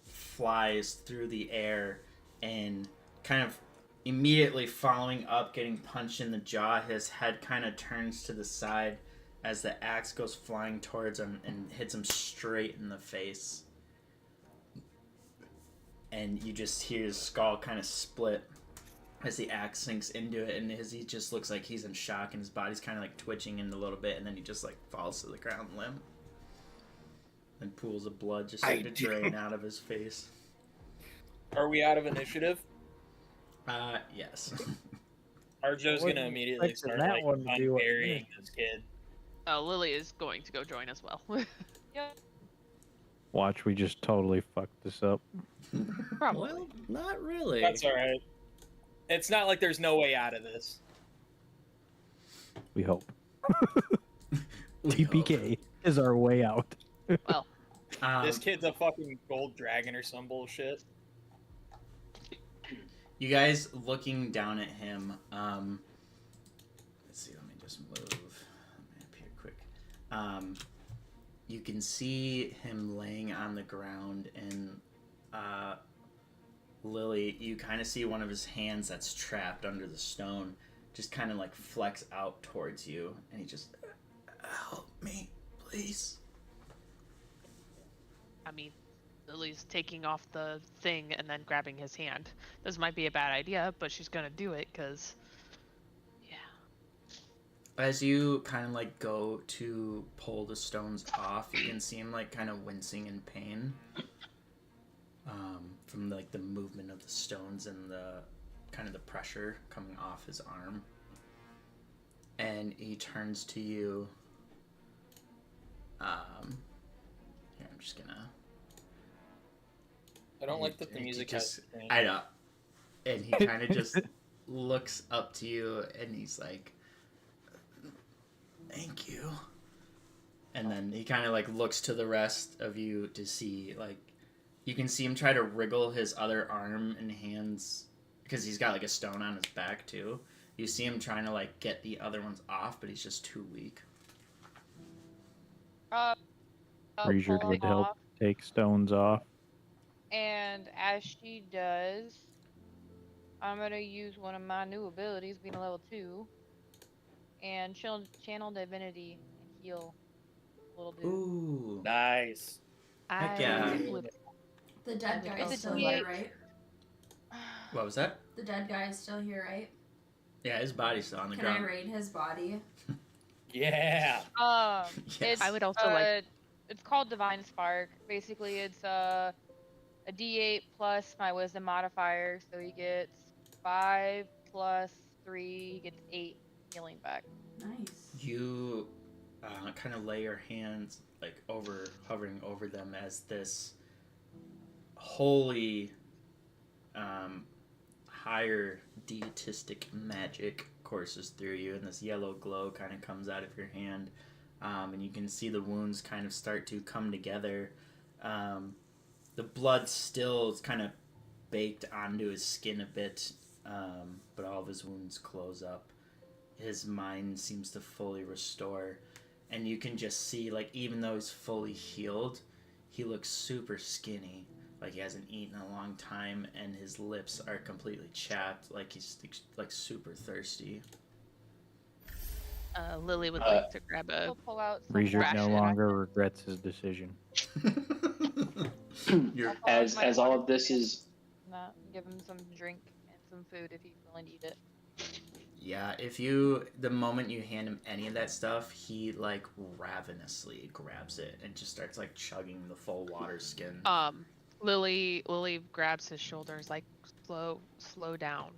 flies through the air and kind of immediately following up, getting punched in the jaw. His head kind of turns to the side as the axe goes flying towards him and hits him straight in the face. And you just hear his skull kind of split as the axe sinks into it, and he just looks like he's in shock, and his body's kind of like twitching in a little bit, and then he just like falls to the ground limp. And pools of blood just start to drain out of his face. are we out of initiative? Yes. Arjo's Wasn't gonna immediately expecting start that one to be what unburying this kid. Oh, Lily is going to go join as well. Watch, we just totally fucked this up. Probably. Well, not really. That's alright. It's not like there's no way out of this. We hope. We TPK is our way out. Well, This kid's a fucking gold dragon or some bullshit. You guys looking down at him, let's see, let me just move the map here quick. You can see him laying on the ground, and Lily, you kind of see one of his hands that's trapped under the stone just kind of like flex out towards you, and he just, help me, please. I mean, Lily's taking off the thing and then grabbing his hand. This might be a bad idea, but she's gonna do it because, yeah. As you kind of like go to pull the stones off, you can see him like kind of wincing in pain from like the movement of the stones and the kind of the pressure coming off his arm. And he turns to you. Here, I'm just gonna. I don't like that the He music just, has. I know. And he kind of just looks up to you, and he's like, "Thank you." And then he kind of like looks to the rest of you to see, like, you can see him try to wriggle his other arm and hands because he's got like a stone on his back too. You see him trying to like get the other ones off, but he's just too weak. Reassured pulling would help off, take stones off. and as she does, I'm gonna use one of my new abilities, being a level 2, and channel divinity and heal a little dude. Ooh. Nice. Heck I yeah. would. The dead would guy It's is a also still like- here, right? What was that? The dead guy is still here, right? Yeah, his body's still on the Can I ground. raid his body? Yeah. Yes. It's I would also like- it's called Divine Spark. Basically, it's a D8 plus my Wisdom modifier, so he gets 5 plus 3, he gets 8 healing back. Nice. You kind of lay your hands like hovering over them as this holy, higher deitistic magic courses through you, and this yellow glow kind of comes out of your hand, and you can see the wounds kind of start to come together. The blood still is kind of baked onto his skin a bit, but all of his wounds close up. His mind seems to fully restore, and you can just see, like, even though he's fully healed, he looks super skinny, like he hasn't eaten in a long time, and his lips are completely chapped, like he's like super thirsty. Lily would like to grab a. He'll pull out some Reassured no ration. longer regrets his decision. You're, as all of this is Not give him some drink and some food if he's willing to eat it. yeah, the moment you hand him any of that stuff, he like ravenously grabs it and just starts like chugging the full water skin. Lily grabs his shoulders like slow down.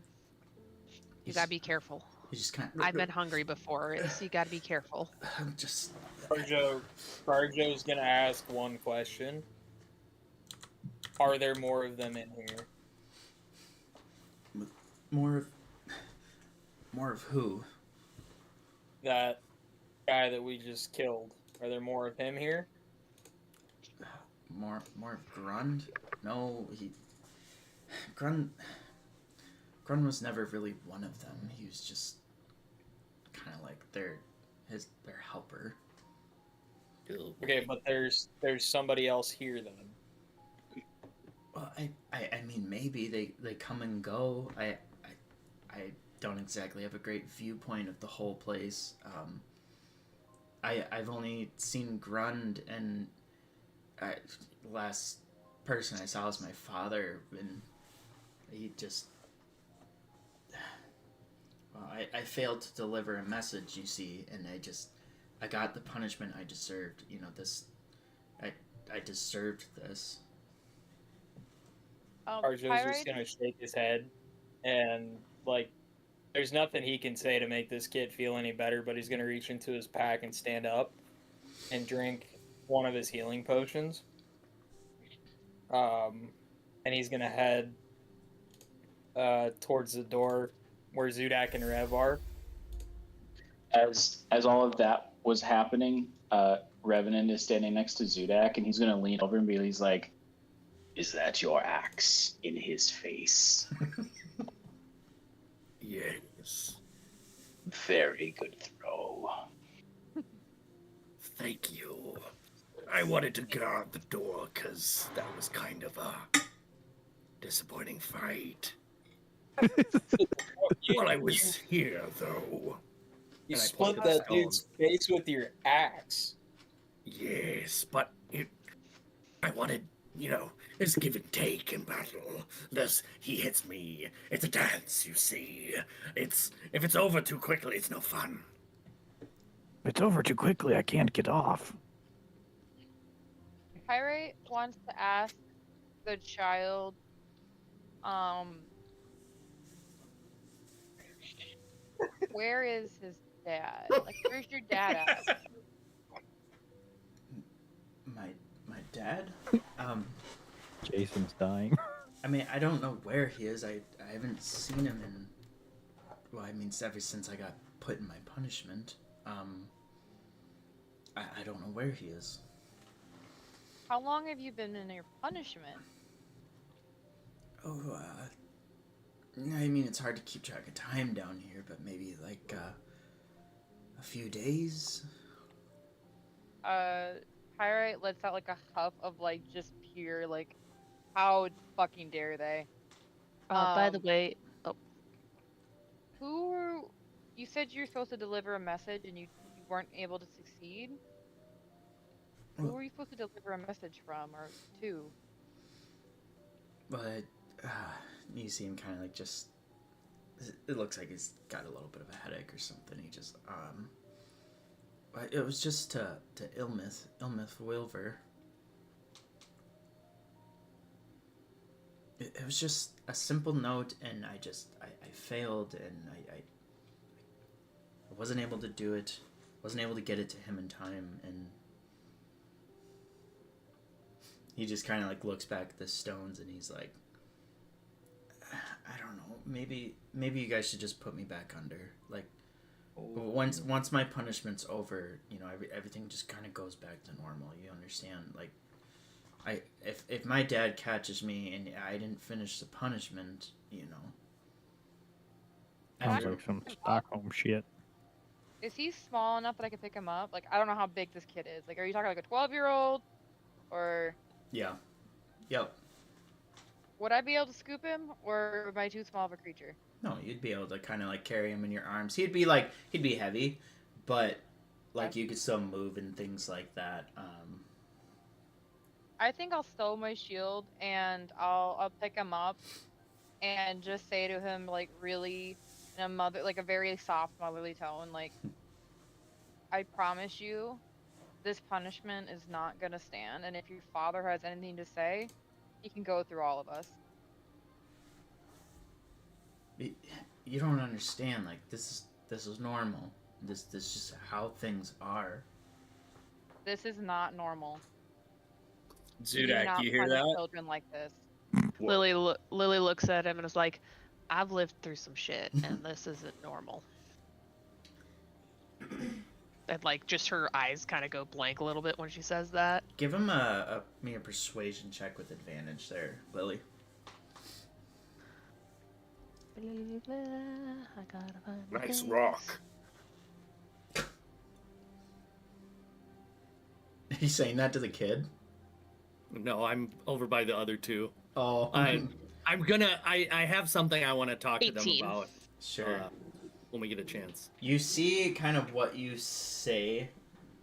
You gotta be careful. He's just kind of. I've been hungry before. You gotta be careful. I'm just. Carjo's gonna ask one question. Are there more of them in here? More of who? That guy that we just killed. Are there more of him here? More of Grund? No, Grund was never really one of them. He was just kind of like their helper. Okay, but there's somebody else here then. Well, I mean, maybe they come and go. I don't exactly have a great viewpoint of the whole place. I've only seen Grund, and last person I saw was my father, and he just. Well, I failed to deliver a message, you see, and I got the punishment I deserved. You know, I deserved this. Carjo's just gonna shake his head, and like, there's nothing he can say to make this kid feel any better, but he's gonna reach into his pack and stand up and drink one of his healing potions. And he's gonna head towards the door where Zudak and Rev are. as all of that was happening, Revenant is standing next to Zudak, and he's gonna lean over and he's like, "Is that your axe in his face?" Yes. Very good throw. Thank you. I wanted to guard the door because that was kind of a disappointing fight. While I was here, though. You And I split pointed that the dude's face with your axe. Yes, but I wanted, there's give and take in battle. He hits me. It's a dance, you see. If it's over too quickly, it's no fun. If it's over too quickly, I can't get off. Pyrite wants to ask the child, where is his dad? Like, where's your dad at? My dad? Jason's dying. I mean, I don't know where he is. I haven't seen him in. Well, I mean, ever since I got put in my punishment. I don't know where he is. How long have you been in your punishment? Oh, I mean, it's hard to keep track of time down here, but maybe like a few days. How Pyrite lets out like a huff of like just pure like, how fucking dare they? By the Um, way, oh, who you said you're supposed to deliver a message and you weren't able to succeed? Who Well, were you supposed to deliver a message from or to? but you see him kind of like just. It looks like he's got a little bit of a headache or something. He just it was just to Ilmith Wilver. It was just a simple note, and I failed, and I wasn't able to do it. Wasn't able to get it to him in time, and he just kind of like looks back at the stones, and he's like, I don't know. Maybe you guys should just put me back under. Like, once my punishment's over, you know, everything just kind of goes back to normal. You understand? Like, if my dad catches me and I didn't finish the punishment, you know. Sounds like some Stockholm shit. Is he small enough that I could pick him up? Like, I don't know how big this kid is. Like, are you talking like a 12-year-old? Or Yeah. Yep. would I be able to scoop him? Or am I too small of a creature? No, you'd be able to kind of like carry him in your arms. He'd be heavy, but like you could still move and things like that. I think I'll stow my shield and I'll pick him up and just say to him like really in a very soft motherly tone, like, I promise you this punishment is not gonna stand, and if your father has anything to say, he can go through all of us. You don't understand. Like this is normal. This is just how things are. This is not normal. We do Zudak, not you hear punish that? children like this. Lily looks at him and is like, I've lived through some shit, and this isn't normal. And like, just her eyes kind of go blank a little bit when she says that. Give him a persuasion check with advantage there, Lily. I gotta find the Nice things. rock. Are you saying that to the kid? No, I'm over by the other two. Oh, I have something I want to talk to them 18. about sure. when we get a chance. You see kind of what you say,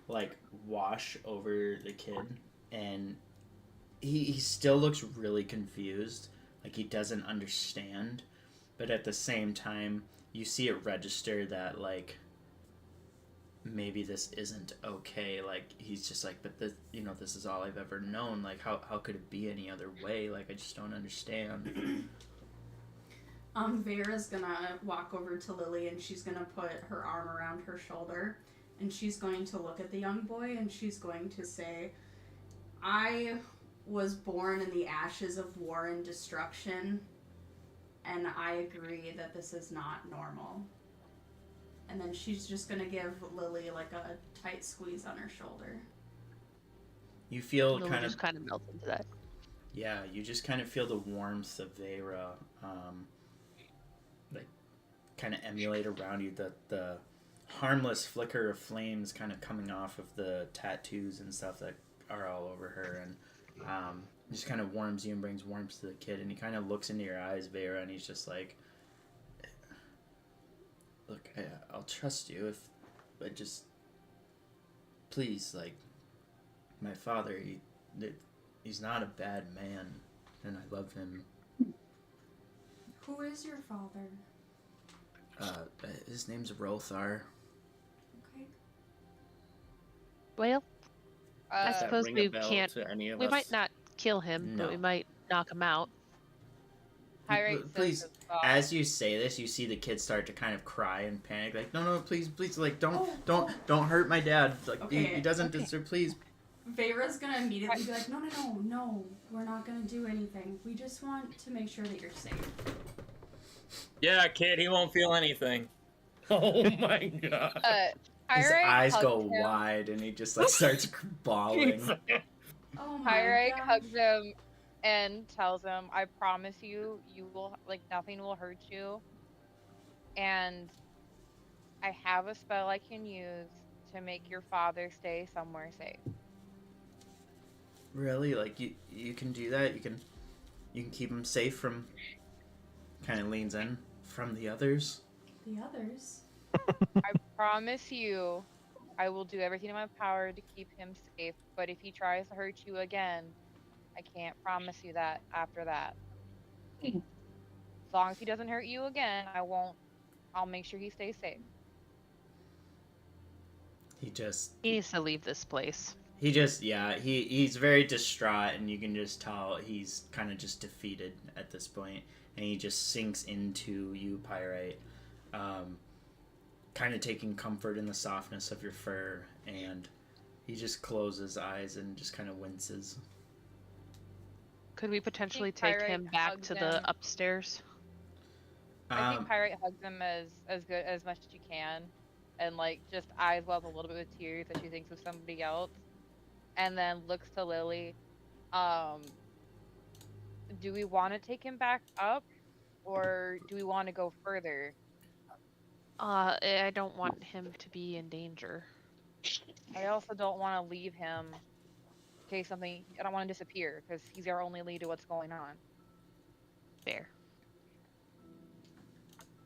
like, wash over the kid, and he still looks really confused, like he doesn't understand, but at the same time, you see it register that, like, maybe this isn't okay. Like, he's just like, but this, you know, this is all I've ever known. Like, how could it be any other way? Like, I just don't understand. Vera's gonna walk over to Lily and she's gonna put her arm around her shoulder and she's going to look at the young boy and she's going to say, I was born in the ashes of war and destruction, and I agree that this is not normal. And then she's just gonna give Lily like a tight squeeze on her shoulder. You feel Lily kind of just kind of melts into that. Yeah, you just kind of feel the warmth of Vera, like, kind of emulate around you. The harmless flicker of flames kind of coming off of the tattoos and stuff that are all over her, and just kind of warms you and brings warmth to the kid. And he kind of looks into your eyes, Vera, and he's just like, "Look, I'll trust you but just please, like, my father, he's not a bad man, and I love him." Who is your father? His name's Rothar. Okay. Well, I Does that suppose ring we a bell can't. to any of We us? might not kill him, but we No. might knock him out. Pyrite says Please, as well. as you say this, you see the kid start to kind of cry and panic, like, no, please, like, don't hurt my dad. Like, Okay, he doesn't okay. deserve, please. Vera's gonna immediately be like, no, we're not gonna do anything. We just want to make sure that you're safe. Yeah, kid, he won't feel anything. Oh my god. His Pyrite eyes hugs go him. wide, and he just, like, starts bawling. Oh my Pyrite gosh. hugs him and tells him, I promise you, you will, like, nothing will hurt you. And I have a spell I can use to make your father stay somewhere safe. Really? Like you can do that? You can keep him safe from... Kind of leans in from the others. The others. I promise you, I will do everything in my power to keep him safe. But if he tries to hurt you again, I can't promise you that after that. As long as he doesn't hurt you again, I won't. I'll make sure he stays safe. He just... He needs to leave this place. he's very distraught, and you can just tell he's kind of just defeated at this point, and he just sinks into you, Pyrite, kind of taking comfort in the softness of your fur, and he just closes his eyes and just kind of winces. Could we potentially think take Pyrite him back hugs to him. the upstairs? I think Pyrite hugs him as much as you can, and like just eyes wells a little bit with tears as she thinks of somebody else, and then looks to Lily. Do we want to take him back up, or do we want to go further? I don't want him to be in danger. I also don't want to leave him in case something. I don't want to disappear because he's our only lead to what's going on. Fair.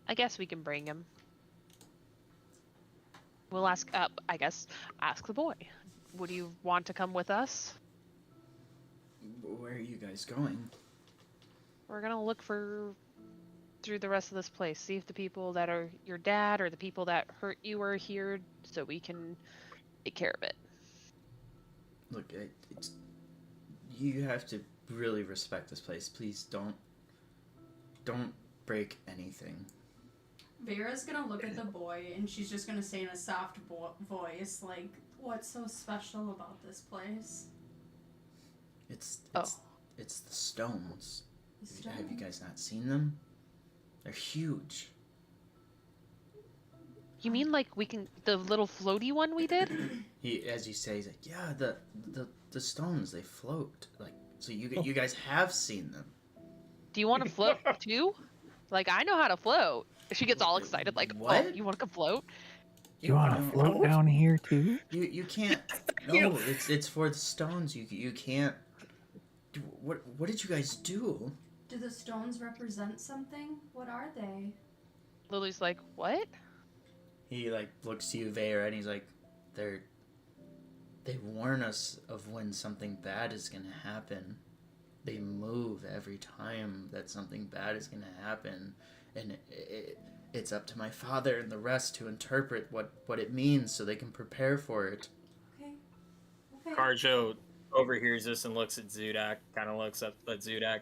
I guess we can bring him. We'll ask the boy. Would you want to come with us? Where are you guys going? We're gonna look through the rest of this place, see if the people that are your dad or the people that hurt you are here, so we can take care of it. Look, you have to really respect this place. Please don't break anything. Vera's gonna look at the boy and she's just gonna say in a soft voice, like, "What's so special about this place?" It's the stones. The Have you stone? guys not seen them? They're huge. You mean like the little floaty one we did? He, as you say, he's like, yeah, the stones, they float. Like, so you guys have seen them. Do you want to float too? Like, I know how to float. She gets all excited, like, What? oh, you want to come float? You want to float down here too? You can't. No, it's for the stones. You can't. What did you guys do? Do the stones represent something? What are they? Lily's like, what? He like looks to you, Vera, and he's like, they warn us of when something bad is gonna happen. They move every time that something bad is gonna happen, and it's up to my father and the rest to interpret what it means so they can prepare for it. Okay. Karjo overhears this and looks at Zudak, kind of looks up at Zudak,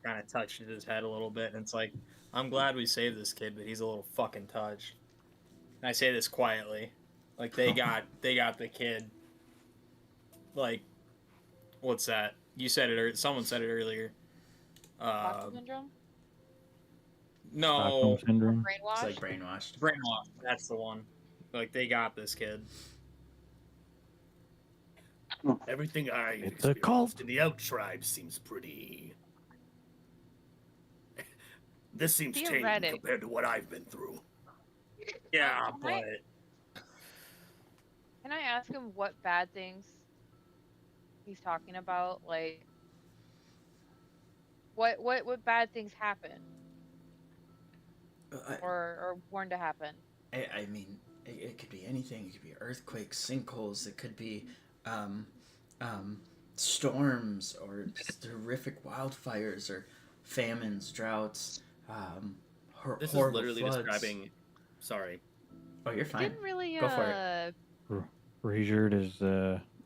kind of touches his head a little bit, and it's like, I'm glad we saved this kid, but he's a little fucking touched. And I say this quietly. Like, they got the kid. Like, what's that? You said it, or someone said it earlier. Stockholm syndrome? No, Stockholm syndrome. Brainwash? It's like brainwashed. Brainwash. That's the one. Like, they got this kid. Everything I It's a cult. experienced in the Elk tribe seems pretty. This seems tame Theoretic. compared to what I've been through. Yeah, Can I- but Can I ask him what bad things he's talking about? Like, what bad things happen or born to happen? I mean, it could be anything. It could be earthquakes, sinkholes. It could be storms, or just horrific wildfires, or famines, droughts. This is horrible literally floods. describing. Sorry. Oh, you're fine. Didn't really, Go for it. Rejert is,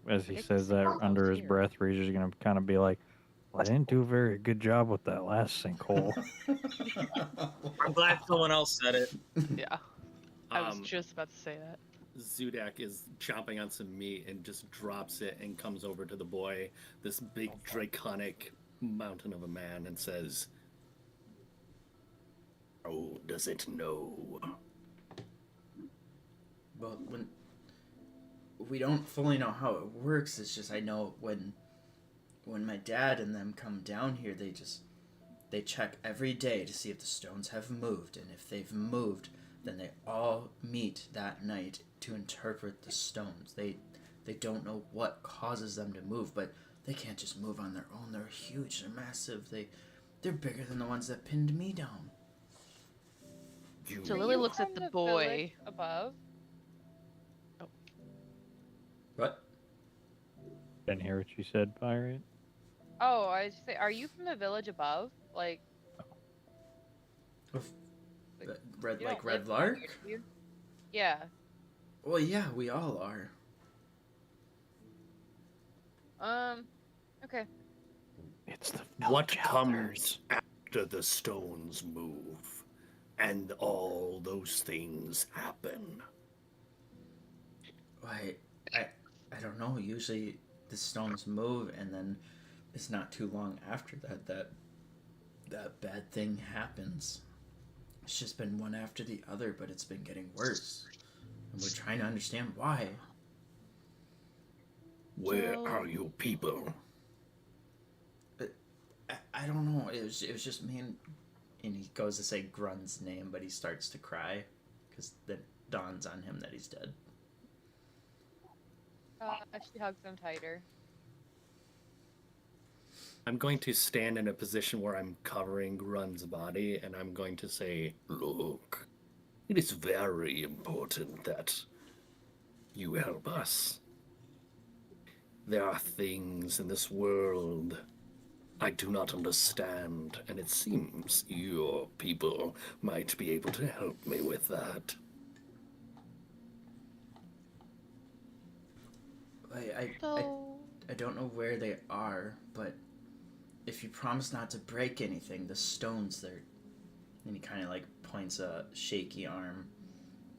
as he says that under his breath, Rejert's gonna kind of be like, well, I didn't do a very good job with that last sinkhole. I'm glad someone else said it. Yeah. I was Um, just about to say that. Zudak is chomping on some meat and just drops it and comes over to the boy, this big draconic mountain of a man, and says, Oh, does it know? Well, when we don't fully know how it works, it's just I know when my dad and them come down here, they check every day to see if the stones have moved, and if they've moved, then they all meet that night to interpret the stones. They don't know what causes them to move, but they can't just move on their own. They're huge. They're massive. They're bigger than the ones that pinned me down. So Are Lily you looks at from the village boy. above. What? Didn't hear what you said, Pirate. Oh, I just say, are you from the village above? Like, Red you like don't Red live Lark? here, do you? Yeah. Well, yeah, we all are. Okay. It's the What village comes after the stones move and all those things happen? I don't know. Usually the stones move, and then it's not too long after that bad thing happens. It's just been one after the other, but it's been getting worse, and we're trying to understand why. Where are your people? I don't know. It was just me, and he goes to say Grun's name, but he starts to cry because it dawns on him that he's dead. She hugs him tighter. I'm going to stand in a position where I'm covering Grun's body, and I'm going to say, Look, it is very important that you help us. There are things in this world I do not understand, and it seems your people might be able to help me with that. I don't know where they are, but if you promise not to break anything, the stones there. And he kind of like points a shaky arm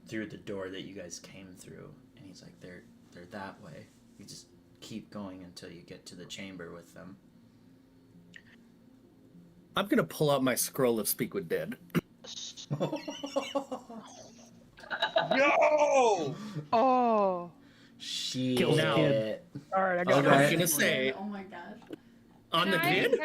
through the door that you guys came through, and he's like, they're that way. You just keep going until you get to the chamber with them. I'm going to pull out my scroll of Speak with Dead. No! Oh. Shit. Kill the Now- kid. All right, I got Okay. I was it. going to say, Oh my gosh. on the Can I- kid?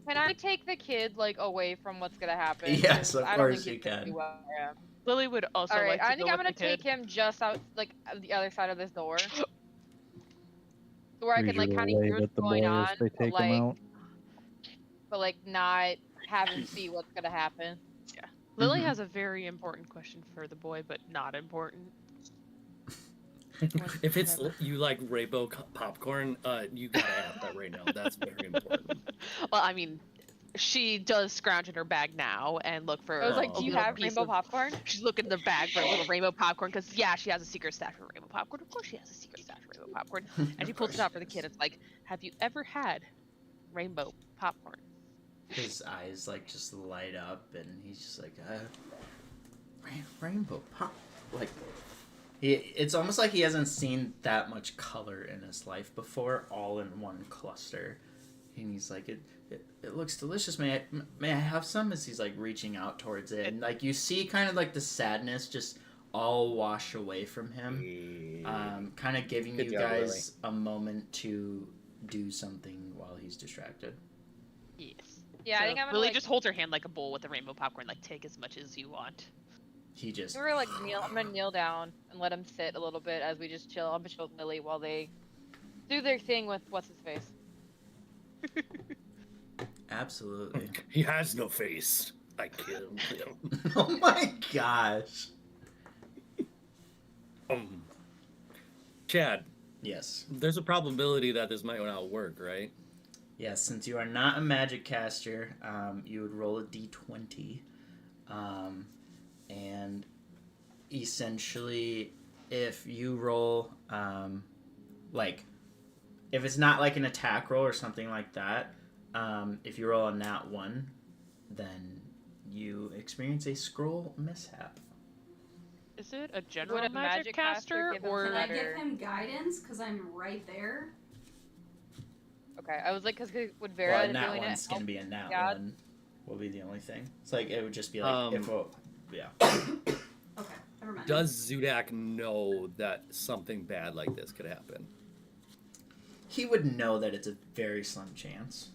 Can I take the kid like away from what's gonna happen? Yes, 'Cause of I don't course think you it's gonna be can. well. Yeah. Lily would also All right, like to I think go I'm with gonna the kid. take him just out, like the other side of this door, where I can like Reader kind will of hear wave what's at the going boy on, as they but take him like, out. not have him see what's gonna happen. Lily Mhm. has a very important question for the boy, but not important. If it's Whatever. you like rainbow popcorn, you gotta have that right now. That's very important. Well, I mean, she does scrounge in her bag now and look for I was like, a do you little have piece rainbow of- popcorn? She's looking in the bag for a little rainbow popcorn because, yeah, she has a secret stash for rainbow popcorn. Of course, she has a secret stash for rainbow popcorn. And she Of pulls course it out she for the does. kid. It's like, have you ever had rainbow popcorn? His eyes like just light up, and he's just like, rainbow pop. Like, it's almost like he hasn't seen that much color in his life before, all in one cluster. And he's like, it looks delicious. May I have some? As he's like reaching out towards it, and like you see kind of like the sadness just all wash away from him. Kind of giving Good you job, guys a moment to do something while he's distracted. Yes. Yeah, I think I'm gonna Lily like, just holds her hand like a bowl with the rainbow popcorn, like, take as much as you want. He just we're like kneel. I'm gonna kneel down and let him sit a little bit as we just chill. I'm gonna chill with Lily while they do their thing with what's his face. absolutely. He has no face. I killed him. Oh my gosh. Chad, Yes. there's a probability that this might not work, right? Yes, since you are not a magic caster, you would roll a d20. And essentially, if you roll, like, if it's not like an attack roll or something like that, if you roll a nat 1, then you experience a scroll mishap. Is it a general Would a magic caster give him or Can I better? give him guidance? Because I'm right there. Okay, I was like, because would Vera Well, a nat doing 1's it? going to be a nat God? 1 will be the only thing. It's like, it would just be like, if, yeah. Okay, never mind. Does Zudak know that something bad like this could happen? He would know that it's a very slim chance.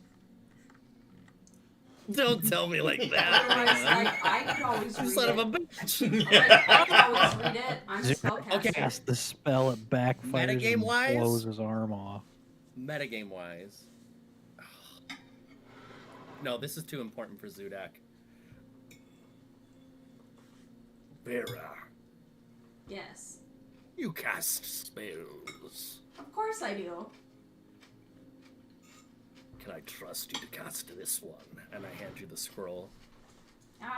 Don't tell me like that. Otherwise, man. I could always You read son of a it. bitch. I could always read it. I'm a spellcaster. Okay. Cast the spell, it backfires and Metagame-wise? blows his arm off. Metagame wise. No, this is too important for Zudak. Vera, Yes. you cast spells. Of course I do. Can I trust you to cast this one? And I hand you the scroll.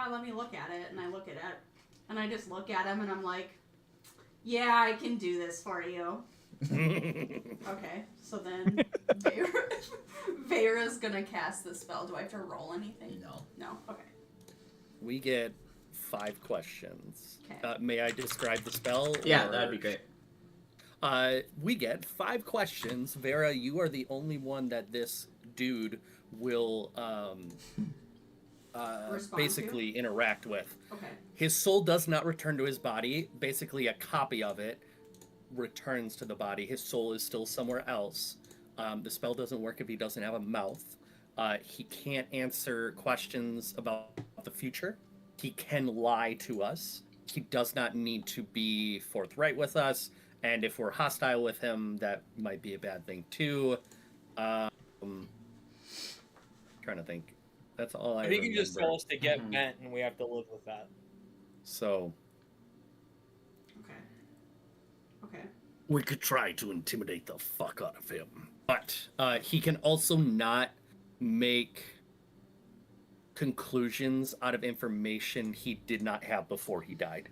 Let me look at it. And I look at it. And I just look at him and I'm like, yeah, I can do this for you. Okay, so then Vera's gonna cast the spell. Do I have to roll anything? No. No? Okay. We get 5 questions. Okay. May I describe the spell? Yeah, or- that'd be great. We get 5 questions. Vera, you are the only one that this dude will Respond basically interact with. Okay. His soul does not return to his body. Basically, a copy of it returns to the body. His soul is still somewhere else. The spell doesn't work if he doesn't have a mouth. He can't answer questions about the future. He can lie to us. He does not need to be forthright with us. And if we're hostile with him, that might be a bad thing too. Trying to think. That's all I He can just tell remember. us to get Mhm. bent, and we have to live with that. So, Okay. Okay. We could try to intimidate the fuck out of him. but he can also not make conclusions out of information he did not have before he died.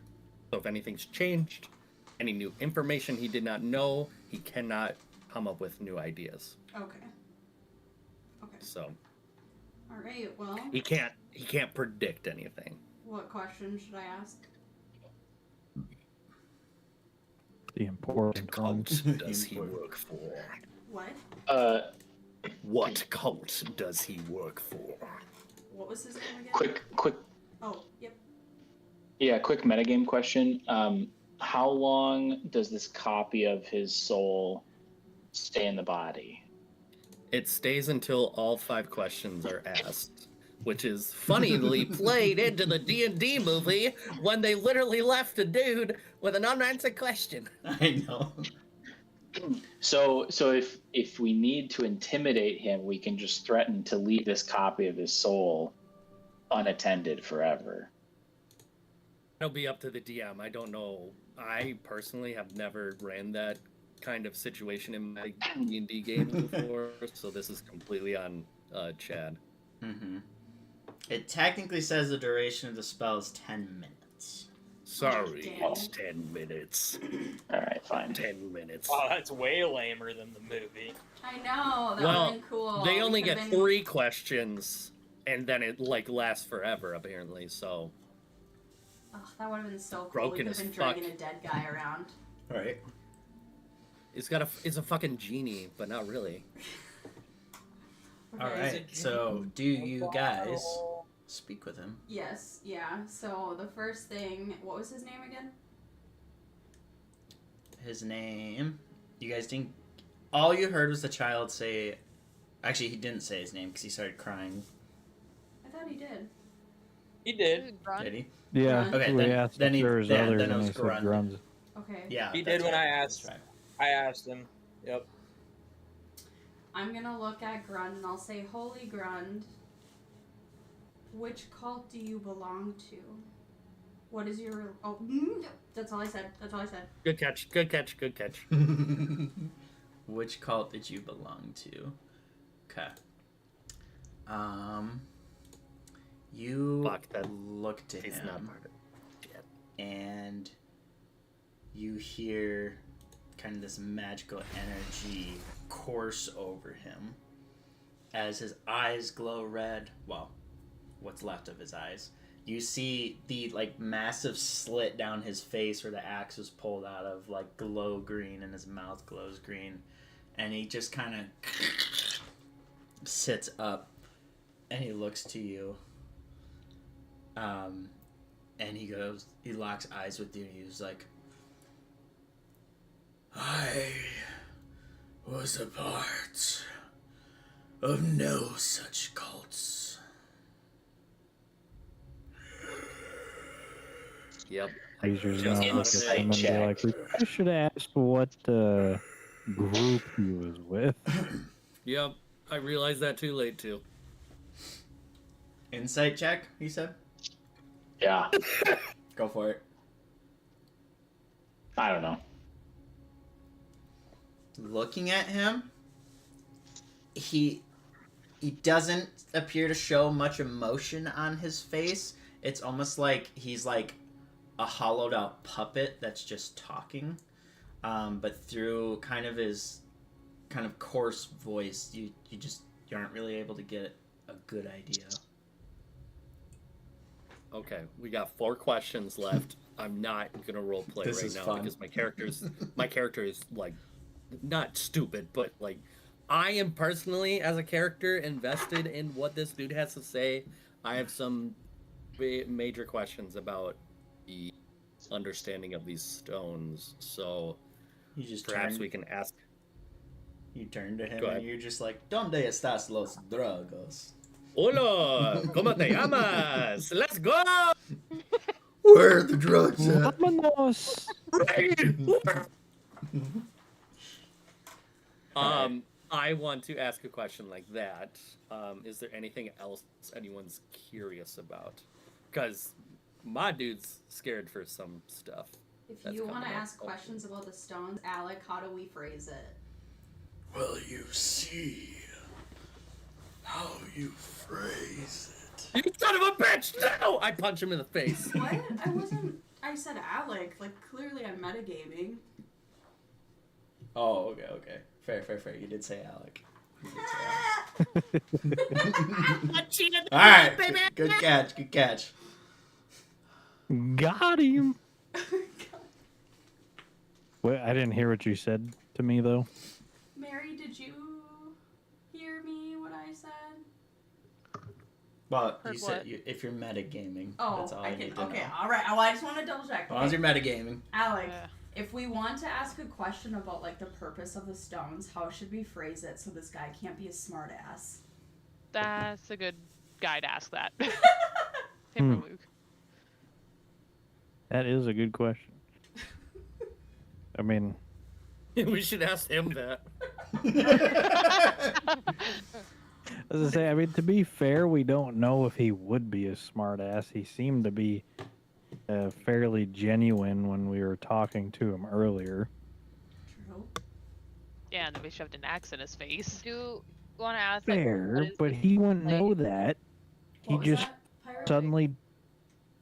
So if anything's changed, any new information he did not know, he cannot come up with new ideas. Okay. Okay. So All right. Well, he can't predict anything. what question should I ask? The important Cult one. does he work for? What? What cult does he work for? What was his name again? Quick, Oh, yep. yeah, quick metagame question. How long does this copy of his soul stay in the body? It stays until all 5 questions are asked, which is funnily played into the D&D movie when they literally left a dude with an unanswered question. I know. So if we need to intimidate him, we can just threaten to leave this copy of his soul unattended forever. It'll be up to the DM. I don't know. I personally have never ran that kind of situation in my D&D games before, so this is completely on Chad. Mm-hmm. It technically says the duration of the spell is 10 minutes. Sorry, damn. it's 10 minutes. All right, fine. 10 minutes. Oh, that's way lamer than the movie. I know. That Well, would've been cool. They We only could've get been- 3 questions, and then it lasts forever apparently. So Oh, that would have been so cool. Broken we as could have been fuck. dragging a dead guy around. Right. it's a fucking genie, but not really. All Okay. right. So, do you guys speak with him? Yes, yeah. So the first thing, what was his name again? His name. You guys didn't. All you heard was the child say. Actually, he didn't say his name because he started crying. I thought he did. He did. Dude, Grunt. Did he? Yeah, Okay, we then- asked then if he- there was yeah, others, then it and was they said Grund. Grunz. Okay. Yeah. He that's did when right, I that's asked. right. I asked him. Yep. I'm gonna look at Grund and I'll say, Holy Grund, which cult do you belong to? What is your... Oh, that's all I said. That's all I said. Good catch. Good catch. Good catch. Which cult did you belong to? Okay. You Fuck, that look to He's him, not part of it yet. and you hear kind of this magical energy course over him as his eyes glow red. Well, what's left of his eyes. You see the massive slit down his face where the axe was pulled out of glow green, and his mouth glows green, and he just kind of sits up and he looks to you, and he locks eyes with you, and he's like, I was a part of no such cults. Yep. Razor's Just gonna look at insight them and be like, check. I should ask what group he was with. Yep. I realized that too late too. Insight check, he said. Yeah, Go for it. I don't know. Looking at him, he doesn't appear to show much emotion on his face. It's almost like he's like a hollowed out puppet that's just talking. But through kind of his kind of coarse voice, you aren't really able to get a good idea. Okay, we got 4 questions left. I'm not gonna roleplay This right is now fun. because my character is like not stupid, but like I am personally as a character invested in what this dude has to say. I have some major questions about the understanding of these stones, so You just perhaps turn, we can ask. you turn to him Go and ahead. you're just like, ¿Dónde estás los dragos? Hola, ¿cómo te llamas? Let's go! Where are the drugs at? Vámonos. I want to ask a question like that. Is there anything else anyone's curious about? Because my dude's scared for some stuff. If That's you want to coming up. ask questions about the stones, Alec, how do we phrase it? Well, you see how you phrase it. You son of a bitch! No! I punch him in the face. What? I wasn't. I said Alec. Like, clearly I'm metagaming. Oh, okay. Fair. You did say Alec. All right, good catch. Got him. Wait, I didn't hear what you said to me though. Mary, did you hear me? What I said? Well, Heard you said what? if you're metagaming, Oh, that's all I need to okay, know. all right. Oh, I just want to double check. As long as Okay. you're metagaming. Alec, Yeah. if we want to ask a question about like the purpose of the stones, how should we phrase it so this guy can't be a smartass? That's a good guy to ask that. Hmm. Luke. That is a good question. I mean, We should ask him that. as I say, I mean, to be fair, we don't know if he would be a smartass. He seemed to be fairly genuine when we were talking to him earlier. True. Yeah, and then we shoved an axe in his face. Do you want to ask like, what Fair, is but this he wouldn't place? know that. He What was just that, Pyro? suddenly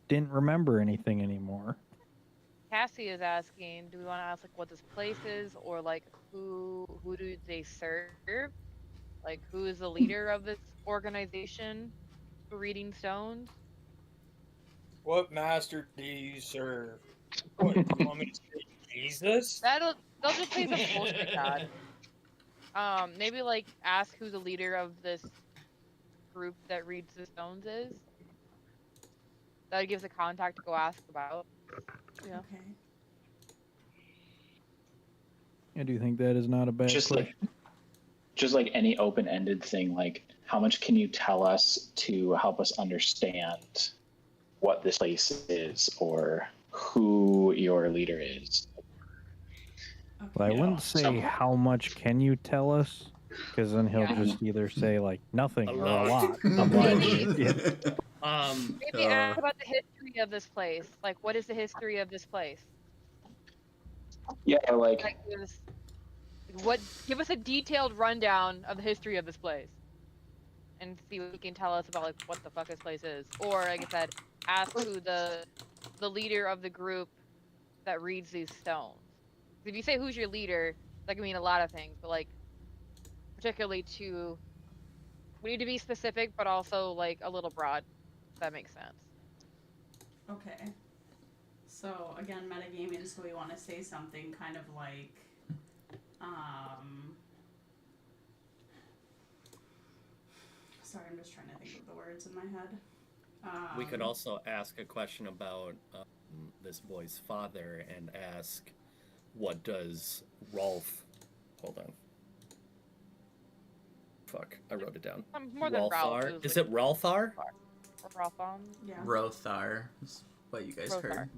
didn't remember anything anymore. Cassie is asking, do we want to ask like what this place is, or like who do they serve? Like who is the leader of this organization for reading stones? What master do you serve? What, do you want me to say Jesus? They'll just play some bullshit god. Maybe like ask who the leader of this group that reads the stones is. That gives a contact to go ask about. Yeah. Okay. I do think that is not a bad Just question. like any open-ended thing, like how much can you tell us to help us understand what this place is or who your leader is? Well, I Okay. wouldn't know, say some- how much can you tell us, because then he'll Yeah. just either say like nothing A or lot. a lot. I'm like, yeah. Maybe ask about the history of this place. Like, what is the history of this place? Yeah, like Like, give us a detailed rundown of the history of this place, and see what he can tell us about like what the fuck this place is. Or, like I said, ask who the leader of the group that reads these stones. If you say who's your leader, that can mean a lot of things, but like particularly we need to be specific, but also like a little broad. If that makes sense. Okay. So again, metagaming. So we want to say something kind of like, Sorry, I'm just trying to think of the words in my head. We could also ask a question about this boy's father and ask, what does Rolf... Hold on. Fuck, I wrote it down. More than Ralph. Rolthar? Is it Rolthar? Ralph? Yeah. Rothar. what you guys Rothar. heard.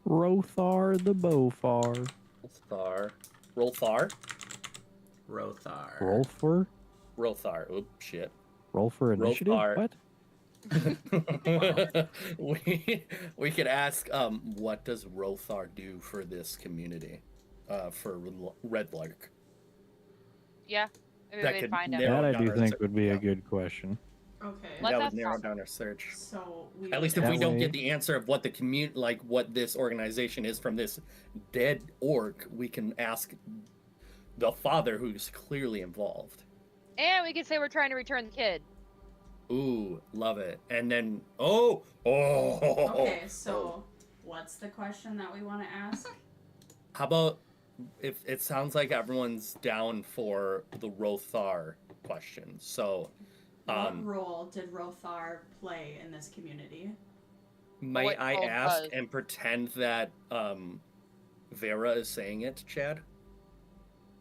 Rothar the Bofar. Rolthar. Rothar. Rolfer? Rolthar. Oops, shit. Roll for initiative? Rothar. What? we could ask what does Rothar do for this community, for Red Lark. Yeah. Maybe That they'd could find out. narrow That I down do our think search. would be Yeah. a good question. Okay. Let's That would ask narrow Tom. down our search. So we At least would if we That don't way- get the answer of what the community, like what this organization is from this dead orc, we can ask the father who's clearly involved. And we could say we're trying to return the kid. Ooh, love it. And then oh. Okay, so what's the question that we want to ask? How about if it sounds like everyone's down for the Rothar question. So What role did Rothar play in this community? might what I role ask does- and pretend that Vera is saying it, Chad?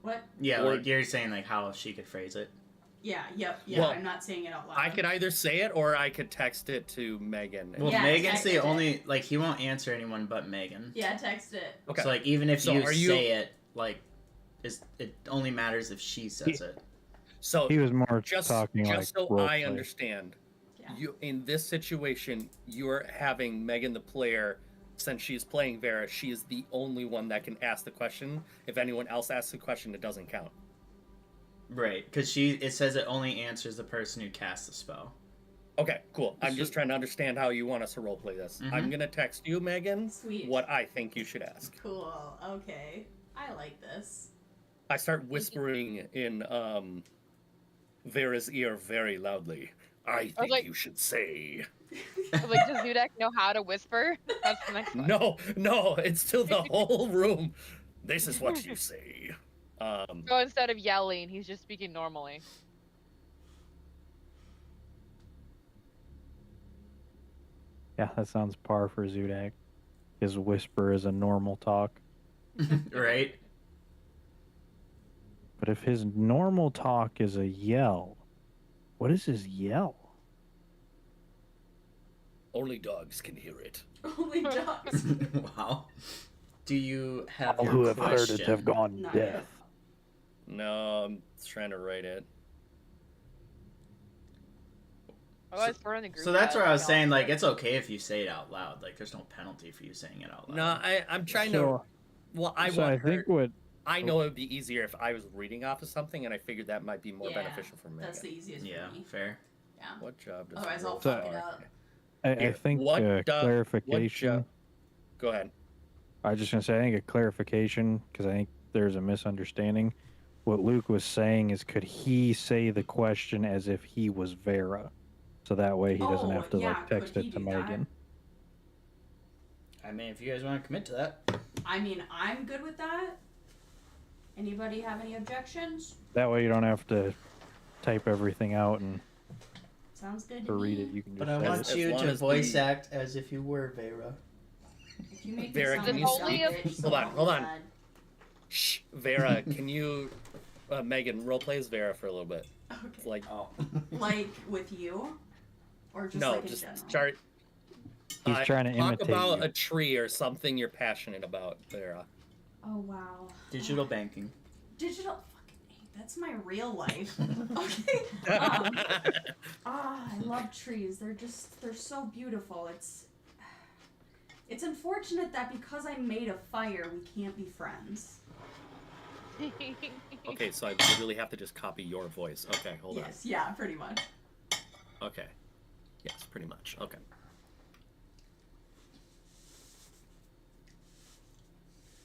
What? Yeah, Or- like you're saying like how she could phrase it. Yeah, yeah. Well, I'm not saying it out loud. I could either say it or I could text it to Megan. Well, Yeah, Megan's text the it. only like he won't answer anyone but Megan. Yeah, text it. Okay. So like even if So you are you- say it, like it only matters if she says it. So He was more just talking like so role I play. understand, Yeah. you in this situation, you're having Megan the player, since she's playing Vera, she is the only one that can ask the question. If anyone else asks the question, it doesn't count. Right, because it says it only answers the person who casts the spell. Okay, cool. I'm So- just trying to understand how you want us to roleplay this. Mhm. I'm gonna text you, Megan, Sweet. what I think you should ask. Cool. Okay. I like this. I start whispering in Vera's ear very loudly. I think like- you should say. Like, does Zudek know how to whisper? That's the next one. No, it's to the whole room. This is what you say. So instead of yelling, he's just speaking normally. Yeah, that sounds par for Zudak. His whisper is a normal talk. Right? But if his normal talk is a yell, what is his yell? Only dogs can hear it. Only dogs. Wow. Do you have All your who have question? heard it have gone Not deaf. yet. No, I'm trying to write it. Otherwise, throw it in the group So that's chat, where I was y'all. saying, like, it's okay if you say it out loud. Like, there's no penalty for you saying it out loud. No, I'm trying to. So, Well, I so want I her- think what I know it would be easier if I was reading off of something, and I figured that might be more Yeah, beneficial for me. That's the easiest Yeah, for me. fair. Yeah. What job does? Otherwise, I'll Rothar fuck it have? up. I Here, think what what clarification. job? Go ahead. I was just gonna say I think a clarification because I think there's a misunderstanding. What Luke was saying is, could he say the question as if he was Vera, so that way he doesn't Oh, have to yeah, like text could he it to do that? Megan. I mean, if you guys want to commit to that. I mean, I'm good with that. Anybody have any objections? That way you don't have to type everything out and Sounds good to to read me. it. You can just But I say want As it. you long to as voice the- act as if you were Vera. If you make Vera, me sound can like you a speak? dumb bitch, so Hold on, help me hold on. God. Shh, Vera, can you, Megan, roleplay as Vera for a little bit? It's Okay. like, Oh. Like with you, or just no, like in just general? start. He's trying to talk imitate about you. a tree or something you're passionate about, Vera. Oh wow. Digital banking. Digital. Fucking A, that's my real life. Okay. I love trees. They're so beautiful. It's unfortunate that because I made a fire, we can't be friends. Okay, so I literally have to just copy your voice. Okay, hold Yes. Yeah. Pretty much. on. Okay. Yes, pretty much. Okay.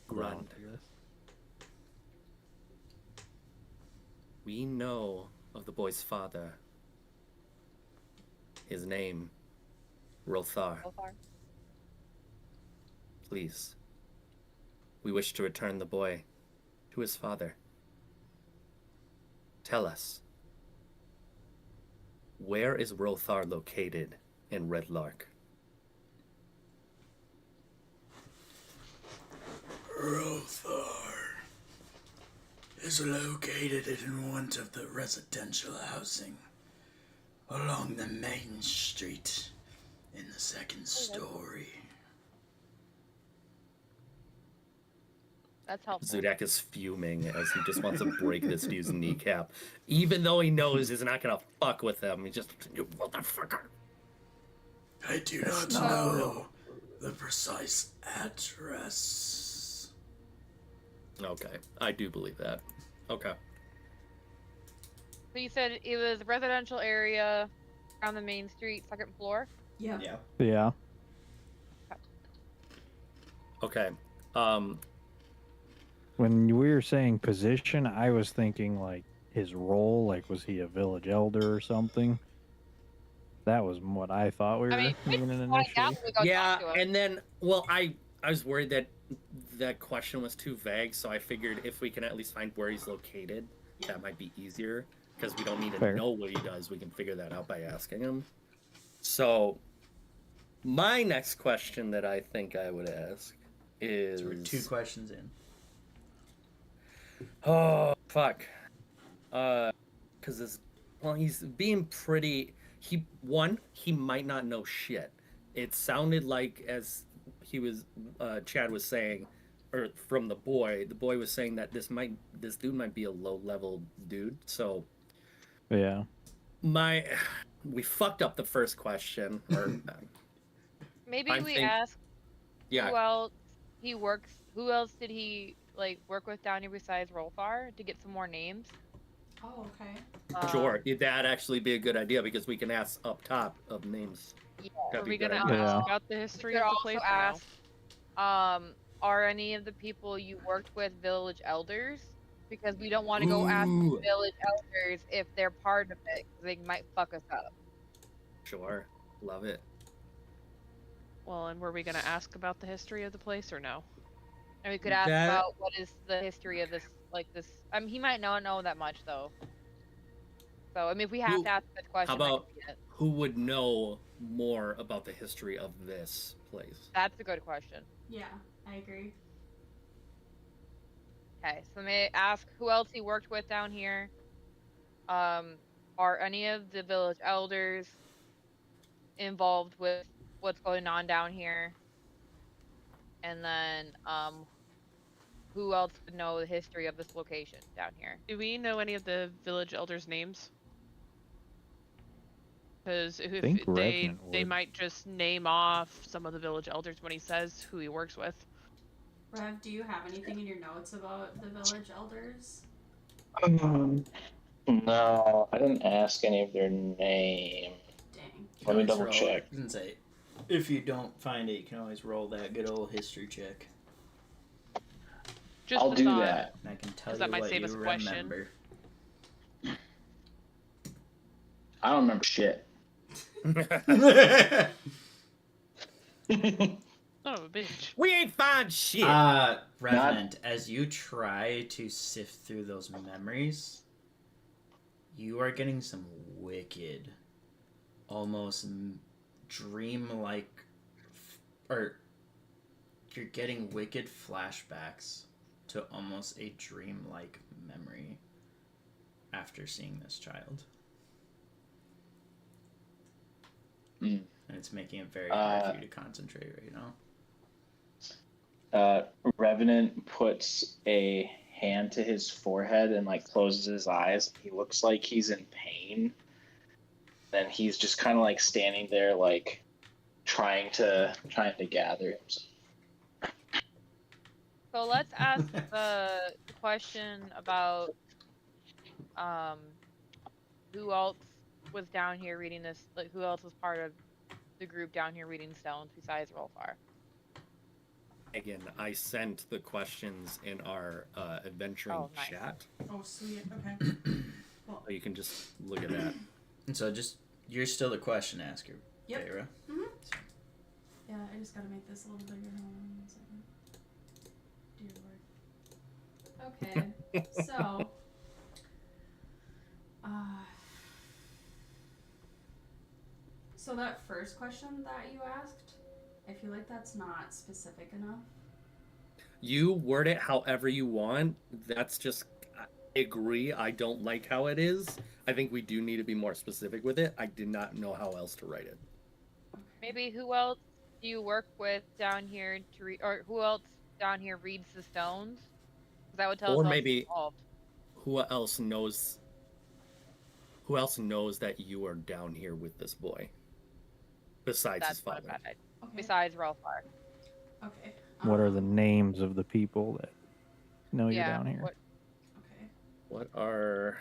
Grand. We know of the boy's father. His name, Rothar. So far. Please. We wish to return the boy to his father. Tell us, where is Rothar located in Red Lark? Rothar is located in one of the residential housing along the main street in the second story. That's helpful. Zudak is fuming as he just wants to break this dude's kneecap, even though he knows he's not gonna fuck with him. He just, you motherfucker. I do not know the precise address. Okay, I do believe that. Okay. So you said it was a residential area on the main street, second floor? Yep. Yeah. Yeah. Okay. When we were saying position, I was thinking like his role, like was he a village elder or something? That was what I thought we were I mean, meaning find out initially. when we go Yeah, talk to him. and then, well, I was worried that that question was too vague, so I figured if we can at least find where he's located, that might be easier, because we don't need to Fair. know what he does. We can figure that out by asking him. So, my next question that I think I would ask is... So we're 2 questions in. Oh, fuck. Because this... Well, he's being pretty... He might not know shit. It sounded like, as he was... Chad was saying, or from the boy was saying that this dude might be a low-level dude, so... Yeah. We fucked up the first question, or... Maybe I we think- ask Yeah. who else he works. Who else did he like work with down here besides Rolfar to get some more names? Oh, okay. Sure, that'd actually be a good idea because we can ask up top of names. Yeah. That'd Are be we good gonna idea. Yeah. ask about the history We of could the also place? ask, are any of the people you worked with village elders? Because we don't want to go ask the Ooh. village elders if they're part of it, 'cause they might fuck us up. Sure, love it. Well, and were we gonna ask about the history of the place or no? And we could ask That- about what is the history of this, like this. I mean, he might not know that much though. So I mean, if we have Who- to ask this question, How that about could be it. who would know more about the history of this place? That's a good question. Yeah, I agree. Okay, so may I ask who else he worked with down here? Are any of the village elders involved with what's going on down here? And then, who else would know the history of this location down here? Do we know any of the village elders' names? Because if think they Revenant they would. might just name off some of the village elders when he says who he works with. Rev, do you have anything in your notes about the village elders? No, I didn't ask any of their name. Dang. Let me Always double roll- check. I can say, if you don't find it, you can always roll that good old history check. Just I'll a do thought. that. And I can tell 'Cause that you might what save you us a question. remember. I don't remember shit. Son of a bitch. We ain't find shit. Revenant, as you try to sift through those memories, you are getting some wicked, almost dream-like, or you're getting wicked flashbacks to almost a dream-like memory after seeing this child. Mm. And it's making it very hard for you to concentrate right now. Revenant puts a hand to his forehead and like closes his eyes. He looks like he's in pain. Then he's just kind of like standing there, like trying to gather himself. So let's ask the question about who else was down here reading this, like who else was part of the group down here reading Stones besides Rolfar. Again, I sent the questions in our adventuring Oh, nice. chat, Oh, sweet. Okay. so you can just look at that. And so just, you're still the question asker, Yep. Feyre. Yeah, I just gotta make this a little bigger. Hold on one second. Dear Lord. Okay, so, so that first question that you asked, I feel like that's not specific enough. You word it however you want. That's just, I agree. I don't like how it is. I think we do need to be more specific with it. I did not know how else to write it. Maybe who else do you work with down here to read, or who else down here reads the stones? 'Cause that would tell us Or how it's maybe involved. who else knows? Who else knows that you are down here with this boy? Besides his That's not a father. bad idea. Okay. Besides Rolfar. Okay. What are the names of the people that know you're Yeah. down here? What, Okay. What are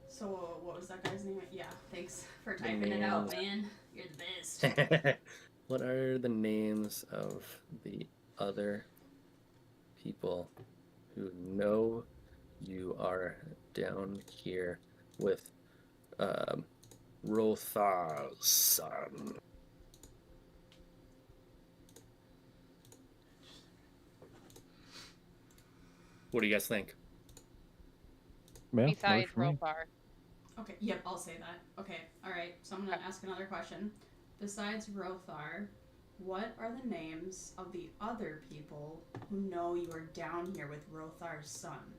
So what was that guy's name? Yeah, thanks for The typing it out, names. man. You're the best. what are the names of the other people who know you are down here with Rothar's son? What do you guys think? Yeah, besides works for me. Rolfar. Okay, yep, I'll say that. Okay, alright, so I'm gonna ask another question. Besides Rothar, what are the names of the other people who know you are down here with Rothar's son?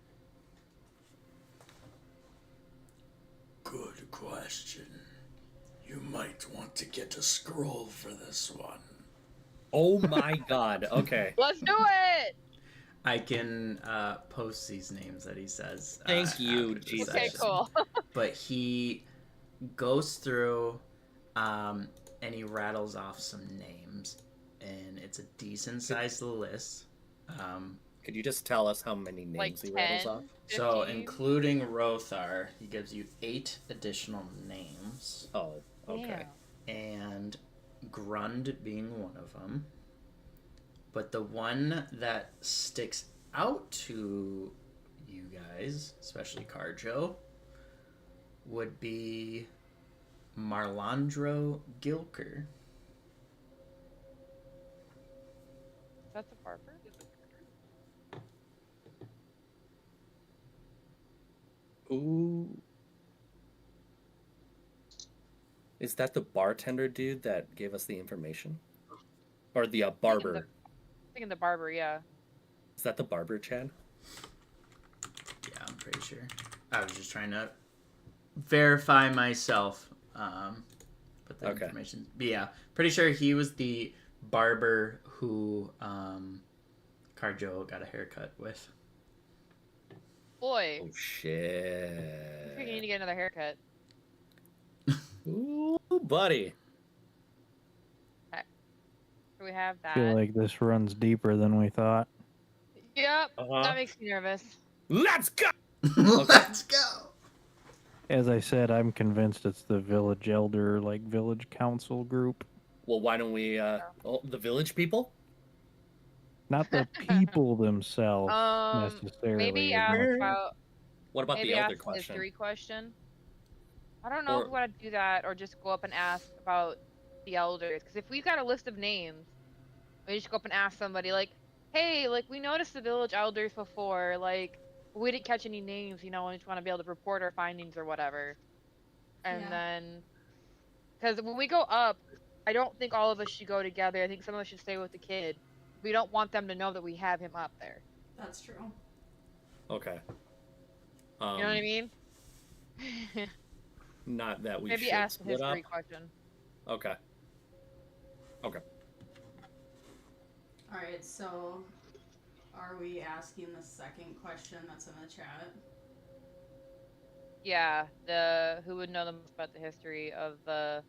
Good question. You might want to get a scroll for this one. Oh my god, okay. Let's do it! I can post these names that he says. Thank you, after the Jesus. Okay, session. cool. But he goes through and he rattles off some names, and it's a decent sized list. Could you just tell us how many names Like he rattles 10, off? 15? So, including Rothar, he gives you 8 additional names, Oh, okay. and Grund being one of them. But the one that sticks out to you guys, especially Carjo, would be Marlandro Gilker. That's a barber? Ooh. Is that the bartender dude that gave us the information? Or the barber? Thinking the barber, yeah. Is that the barber, Chad? Yeah, I'm pretty sure. I was just trying to verify myself. But the Okay. information. But yeah, pretty sure he was the barber who Carjo got a haircut with. Boy, Oh, I think you shit. need to get another haircut. Ooh, buddy. So we have I feel that. like this runs deeper than we thought. Yep, Uh-huh. that makes me nervous. Let's go! Let's go. As I said, I'm convinced it's the village elder, like village council group. Well, why don't we, the village people? Not the people themselves necessarily. Maybe as ask much. about What about maybe the ask elder a question? history question. I don't know Or- if we want to do that or just go up and ask about the elders. Because if we've got a list of names, we just go up and ask somebody like, "Hey, like we noticed the village elders before. Like we didn't catch any names. You know, we just want to be able to report our findings or whatever." And Yeah. then, because when we go up, I don't think all of us should go together. I think some of us should stay with the kid. We don't want them to know that we have him up there. That's true. Okay. You know what I mean? Not that we Maybe should ask the split history up. question. Okay. Okay. Alright, so are we asking the second question that's in the chat? Yeah, the who would know the most about the history of the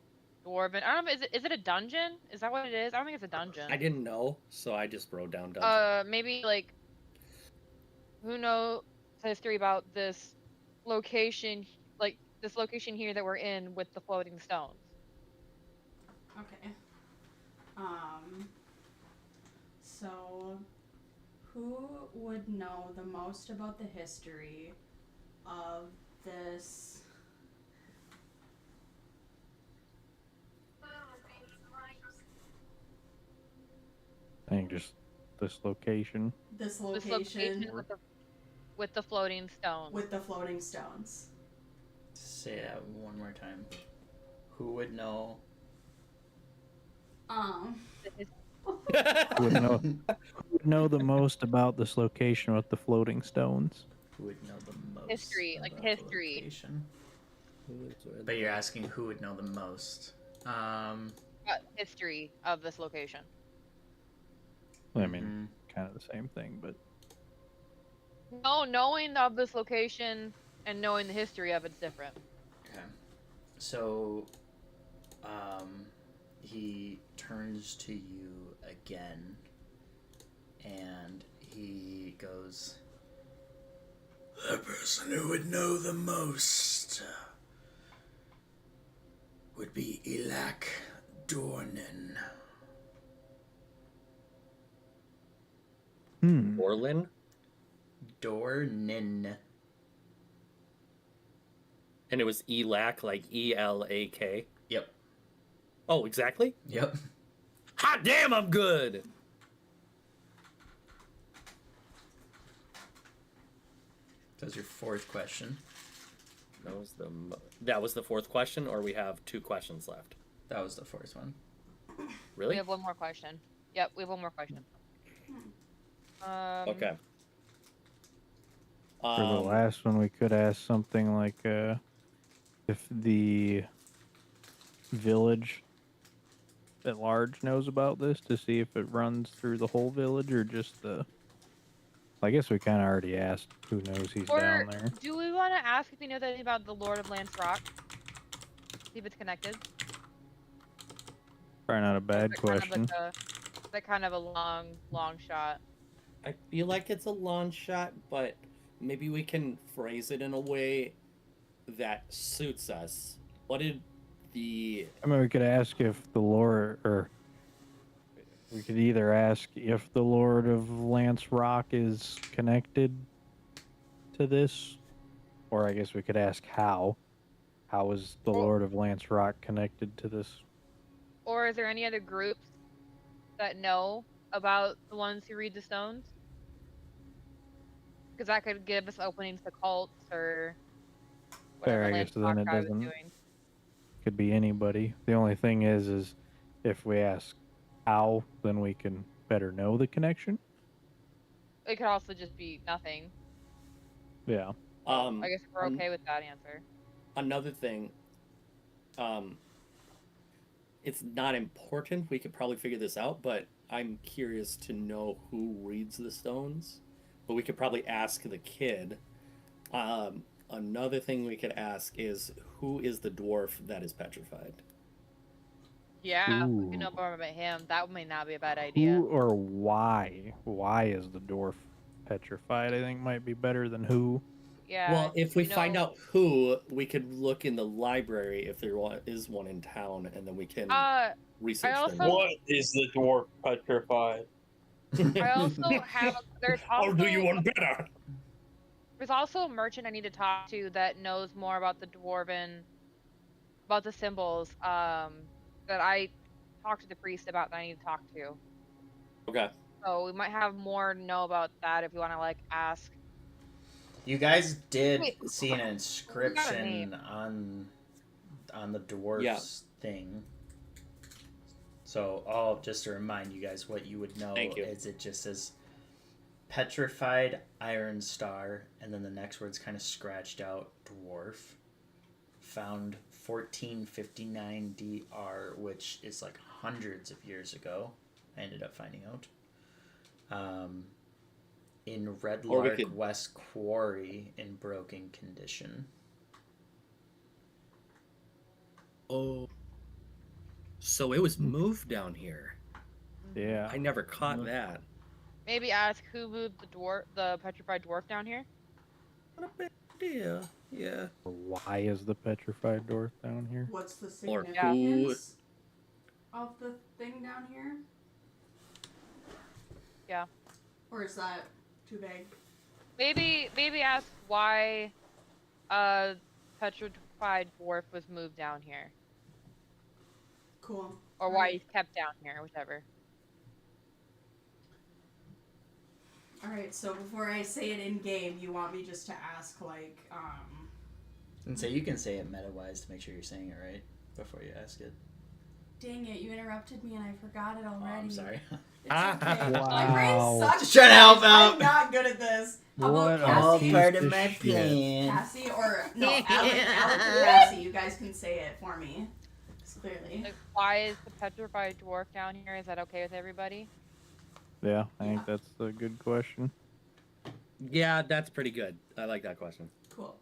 dwarven? I don't know. Is it a dungeon? Is that what it is? I don't think it's a dungeon. I didn't know, so I just wrote down dungeon. Maybe like who knows the history about this location, like this location here that we're in with the floating stones. Okay. So who would know the most about the history of this I think just this location. this This location location with the floating stones. with the floating stones? Say that one more time. Who would know? Who would know the most about this location with the floating stones? Who would know the most? History, like about the history. location? But you're asking who would know the most. history of this location. I mean, kind of the same thing, but No, knowing of this location and knowing the history of it's different. Okay. So, he turns to you again, and he goes, "The person who would know the most would be Elak Dornan." Orlin? Dornan. And it was Elak, like E-L-A-K? Yep. Oh, exactly? Yep. Hot damn, I'm good! That's your fourth question. That was the fourth question, or we have 2 questions left? That was the fourth one. Really? We have one more question. Yep, we have one more question. Okay. for the last one, we could ask something like, if the village at large knows about this, to see if it runs through the whole village or just the. I guess we kind of already asked who knows he's down there. Do we want to ask if you know anything about the Lord of Lance Rock? See if it's connected. Probably not a bad question. That kind of a long shot. I feel like it's a long shot, but maybe we can phrase it in a way that suits us. What did the... I mean, we could ask if the Lord, or we could either ask if the Lord of Lance Rock is connected to this, or I guess we could ask how. How is the Lord of Lance Rock connected to this? Or is there any other groups that know about the ones who read the stones? Because that could give us openings to cults or whatever. Fair, I Lance guess then Rock it guy was doesn't. doing. Could be anybody. The only thing is if we ask how, then we can better know the connection. It could also just be nothing. Yeah. I guess we're okay with that answer. Another thing, it's not important. We could probably figure this out, but I'm curious to know who reads the stones. But we could probably ask the kid. Another thing we could ask is, who is the dwarf that is petrified? Yeah, if we can know Ooh. more about him. That may not be a bad idea. Who or why? Why is the dwarf petrified? I think might be better than who. Yeah. Well, if we find out who, we could look in the library if there is one in town, and then we can research also- them. What is the dwarf petrified? I also have. There's also. I'll do you one better. There's also a merchant I need to talk to that knows more about the dwarven, about the symbols. That I talked to the priest about that I need to talk to. Okay. So we might have more to know about that if you want to like ask. You guys did Wait, see an we got a inscription name. on the dwarf's thing. So, just to remind you guys what you would know is it just says petrified iron star, and then the next word's kind of scratched out, dwarf. Found 1459 DR, which is like hundreds of years ago. I ended up finding out. In Red Lark West Quarry in broken condition. Oh. So it was moved down here. Yeah. I never caught that. Maybe ask who moved the petrified dwarf down here. Not a bad idea. Yeah. Or why is the petrified dwarf down here? What's the Or significance of the thing down here? Yeah. Or is that too vague? Maybe ask why a petrified dwarf was moved down here. Cool. Or why he's kept down here, whichever. Alright, so before I say it in game, you want me just to ask, like, And so you can say it meta-wise to make sure you're saying it right before you ask it. Dang it, you interrupted me and I forgot it already. Oh, I'm sorry. It's okay. Wow. My brain sucks. Just trying to help guys. out. I'm not good at this. How What about a All Cassie? part of piece my of shit. plan. Cassie or no, Alec or Cassie, you guys can say it for me. Clearly. Like, why is the petrified dwarf down here? Is that okay with everybody? Yeah, I think Yeah. that's a good question. Yeah, that's pretty good. I like that question. Cool.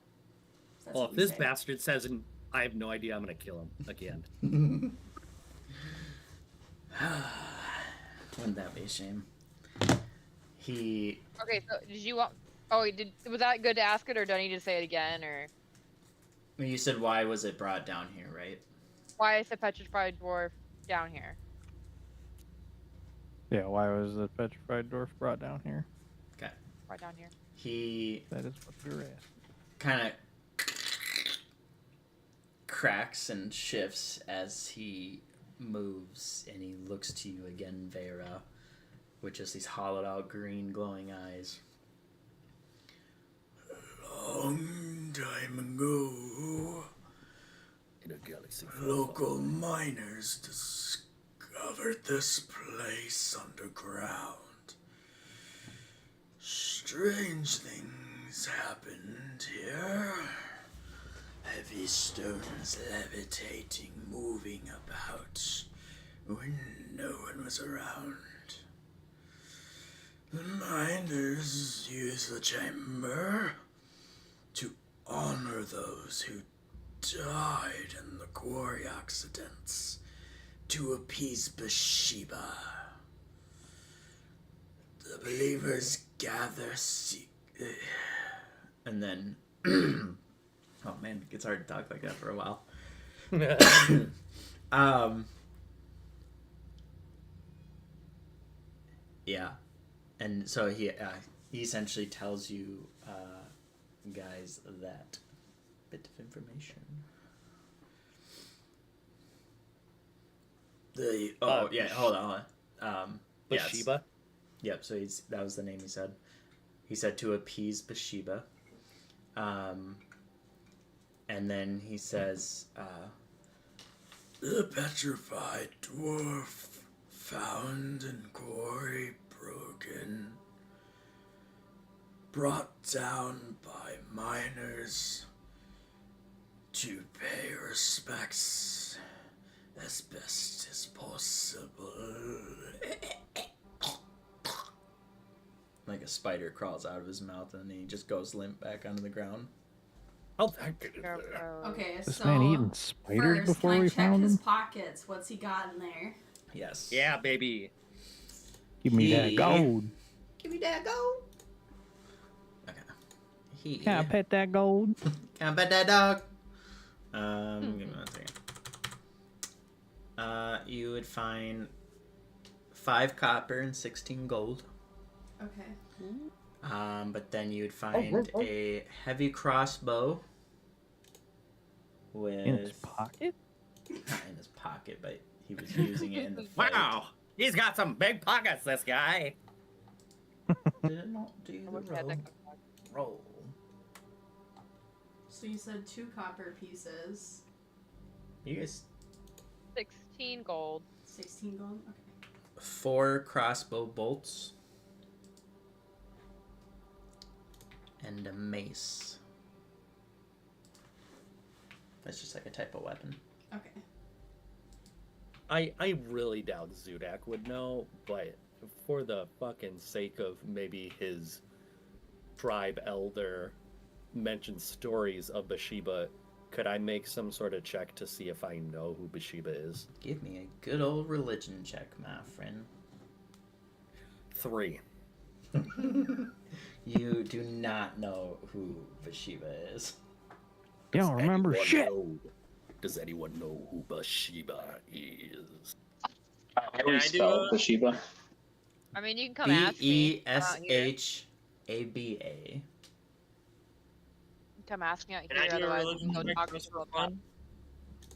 That's Well, what if we this say. bastard says, and I have no idea, I'm gonna kill him again. Wouldn't that be a shame? He. Okay, so did you want? Oh, was that good to ask it, or do I need to say it again, or You said why was it brought down here, right? why is the petrified dwarf down here? Yeah, why was the petrified dwarf brought down here? Okay. Right down here. He That is what you're asking. kind of cracks and shifts as he moves, and he looks to you again, Vera, with just these hollowed out green glowing eyes. Long time ago, In a galaxy. local miners discovered this place underground. Strange things happened here. Heavy stones levitating, moving about when no one was around. The miners used the chamber to honor those who died in the quarry accidents, to appease Bathsheba. The believers gather And then. Oh man, it's hard to talk like that for a while. Yeah, and so he essentially tells you guys that bit of information. Hold on. Yes. Bathsheba? Yep. So that was the name he said. He said to appease Bathsheba. And then he says, the petrified dwarf found in quarry broken, brought down by miners to pay respects as best as possible. like a spider crawls out of his mouth, and then he just goes limp back onto the ground. How'd that get in Go, there? go. Okay, This so man eating spiders first, before can I we check found his him? pockets? What's he got in there? Yes. Yeah, baby. Give me that He- gold. Give me that gold. Okay. Can I pet that gold? Can I pet that dog? Give me 1 second. You would find 5 copper and 16 gold. Okay. But then you'd find a heavy crossbow with In his pocket? not in his pocket, but he was using it in the fight. Wow, he's got some big pockets, this guy. Did it not do I the wish I had that roll? So you said 2 copper pieces, You guys 16 gold. 16 gold. Okay. 4 crossbow bolts and a mace. That's just like a type of weapon. Okay. I really doubt Zudak would know, but for the fucking sake of maybe his tribe elder mentioned stories of Bathsheba, could I make some sort of check to see if I know who Bathsheba is? Give me a good old religion check, my friend. 3. You do not know who Bathsheba is. You don't remember Anyone shit. know- Does anyone know who Bathsheba is? How do we spell Bathsheba? I mean, you can come ask me. Beshaba. Come ask me out Can I here, do a otherwise religion we can go check talk just to for people. fun?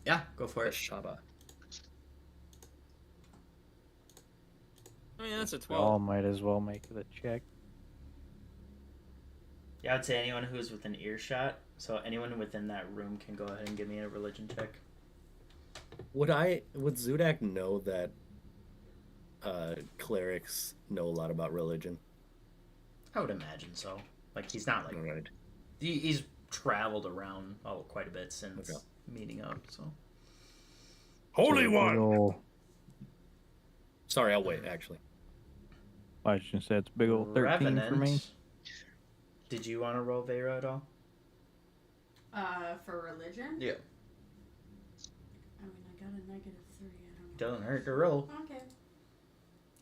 Yeah, go for it. Bathsheba. I mean, that's a We 12. all might as well make it a check. Yeah, I would say anyone who's within earshot. So anyone within that room can go ahead and give me a religion check. Would Zudak know that clerics know a lot about religion? I would imagine so. Like he's not like Alright. he's traveled around quite a bit since Okay. meeting up. So Holy So a big one! ol', Sorry, I'll wait. Actually, I was just gonna say it's a big old 13 for me. Revenant. Did you want to roll Vera at all? For religion? Yeah. I mean, I got a -3. I don't know. Doesn't hurt to roll. Okay.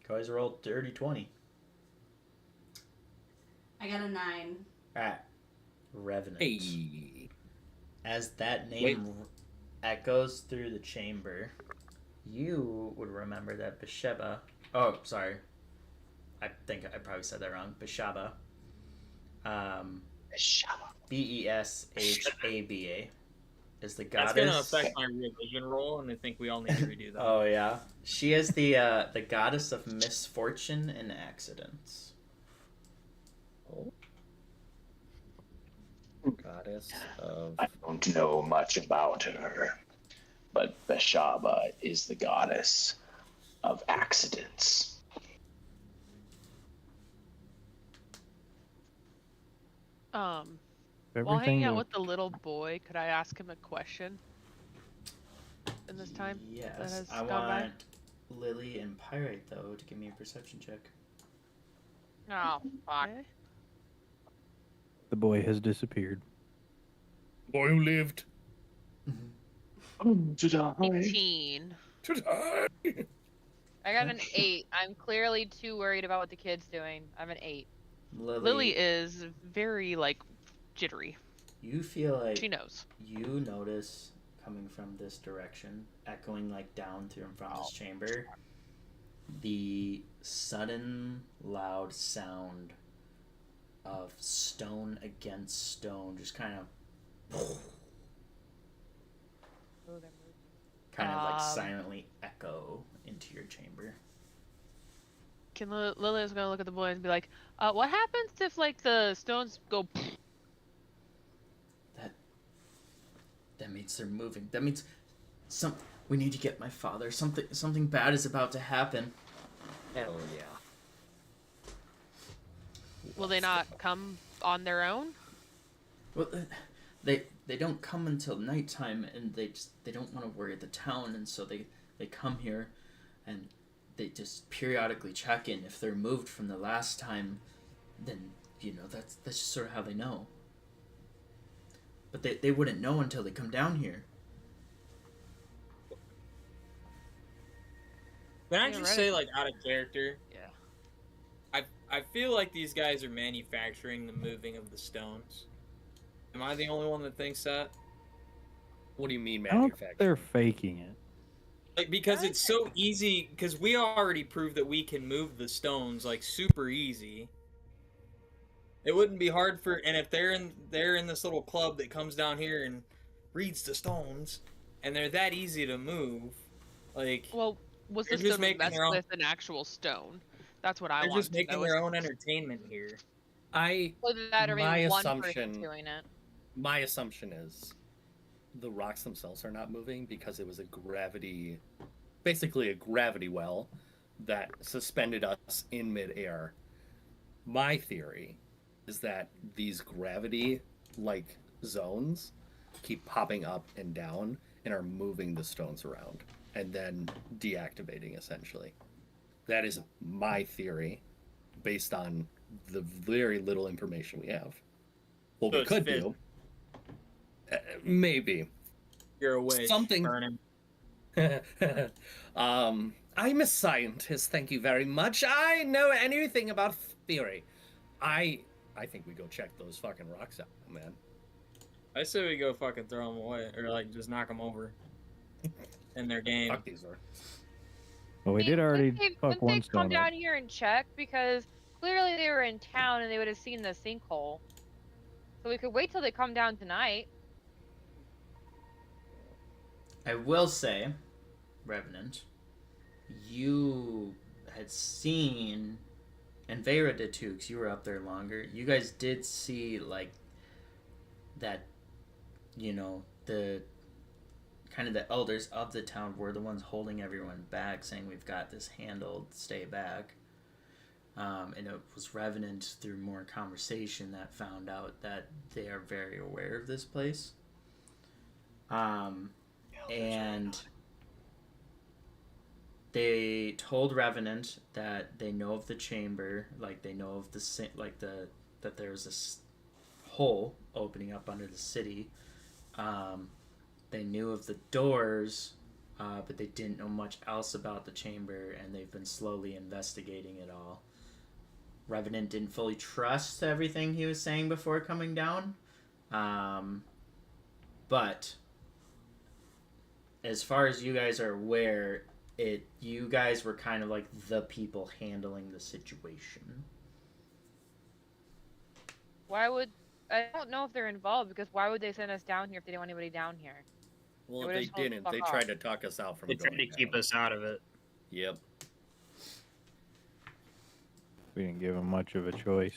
Guys rolled dirty 20. I got a 9. Alright. Revenant. hey, As that name echoes through the chamber, you would remember that Besheba. Oh, sorry. I think I probably said that wrong. Beshaba. Beshaba is the goddess. That's gonna affect my religion roll, and I think we all need to redo that. Oh yeah, she is the goddess of misfortune and accidents. goddess of. I don't know much about her, but Beshaba is the goddess of accidents. While hanging out Everything with the little boy, could I ask him a question in this time? that Yes, has I gone by? want Lily and Pyrite though to give me a perception check. Oh, fuck. Okay. the boy has disappeared. Boy who lived To die. 18. to die. I got an 8. I'm clearly too worried about what the kid's doing. I'm an 8. Lily is very, like, jittery. You feel like She knows. you notice coming from this direction, echoing like down through and from this chamber, the sudden loud sound of stone against stone, just kind of like silently echo into your chamber. Can Lily's gonna look at the boy and be like, what happens if, like, the stones go... That means they're moving. That means we need to get my father. Something bad is about to happen. Hell yeah. Will they not come on their own? Well, they don't come until nighttime, and they don't want to worry the town, and so they come here, and they just periodically check in. If they're moved from the last time, then that's just sort of how they know. But they wouldn't know until they come down here. Can I Yeah, just right. say, like, out of character? Yeah. I feel like these guys are manufacturing the moving of the stones. Am I the only one that thinks that? What do you mean I don't think manufacturing? they're faking it. Like, because it's so easy, because we already proved that we can move the stones, like, super easy. It wouldn't be hard for, and if they're in this little club that comes down here and reads the stones, and they're that easy to move, like, Well, was They're this just stone making messed their own- with an actual stone? That's what I they're want just to making know. their own entertainment here. Or that, or My maybe one assumption- person doing it. My assumption is the rocks themselves are not moving because it was basically a gravity well that suspended us in midair. My theory is that these gravity-like zones keep popping up and down and are moving the stones around and then deactivating, essentially. That is my theory based on the very little information we have. What So we it's could fizz. do, maybe. You're away. Something- Burn him. I'm a scientist, thank you very much. I know anything about theory. I think we go check those fucking rocks out, man. I say we go fucking throw them away, or like just knock them over. In their game. Fuck these are. Well, we See, did already couldn't fuck they one come stone up. down here and check? Because clearly they were in town and they would have seen the sinkhole. So we could wait till they come down tonight. I will say, Revenant, you had seen, and Vera did too, because you were up there longer. You guys did see, like, that, the kind of the elders of the town were the ones holding everyone back, saying, we've got this handled, stay back. And it was Revenant, through more conversation, that found out that they are very aware of this place. And they told Revenant that they know of the chamber, like they know of that there's this hole opening up under the city. They knew of the doors, but they didn't know much else about the chamber, and they've been slowly investigating it all. Revenant didn't fully trust everything he was saying before coming down, but as far as you guys are aware, you guys were kind of like the people handling the situation. Why would I don't know if they're involved because why would they send us down here if they didn't want anybody down here? Well, They they would've told us didn't. fuck They off. tried to talk us out from They tried going to keep down. us out of it. Yep. We didn't give him much of a choice.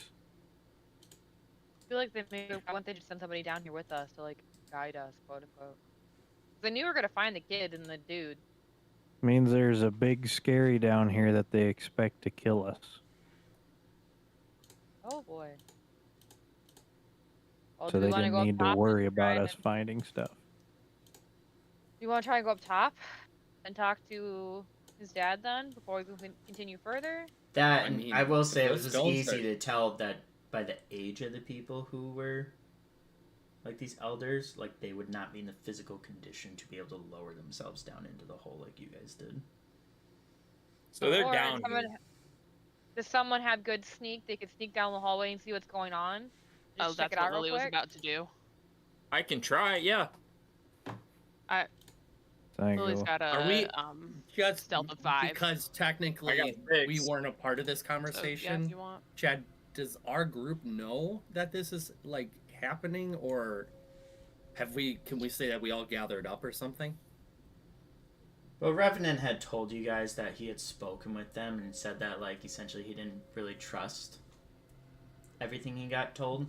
I feel like why wouldn't they just send somebody down here with us to like guide us, quote unquote? 'Cause they knew we were gonna find the kid and the dude. Means there's a big scary down here that they expect to kill us. Oh boy. Well, So do we they wanna didn't go up need to top and worry try about and- us finding stuff. You want to try and go up top and talk to his dad then before we can continue further? That, I and mean, I will if say it those was stones easy are- to tell that by the age of the people who were like these elders, like they would not be in the physical condition to be able to lower themselves down into the hole like you guys did. So they're Or down someone, here. does someone have good sneak? They could sneak down the hallway and see what's going on. Oh, Just check that's it out what real Lily was quick. about to do. I can try, yeah. Lily's got a Are we- Just stealth of 5. because I technically got 6. we weren't a part of this So, yeah, conversation. if you want. Chad, does our group know that this is like happening, or can we say that we all gathered up or something? Well, Revenant had told you guys that he had spoken with them and said that, like, essentially he didn't really trust everything he got told.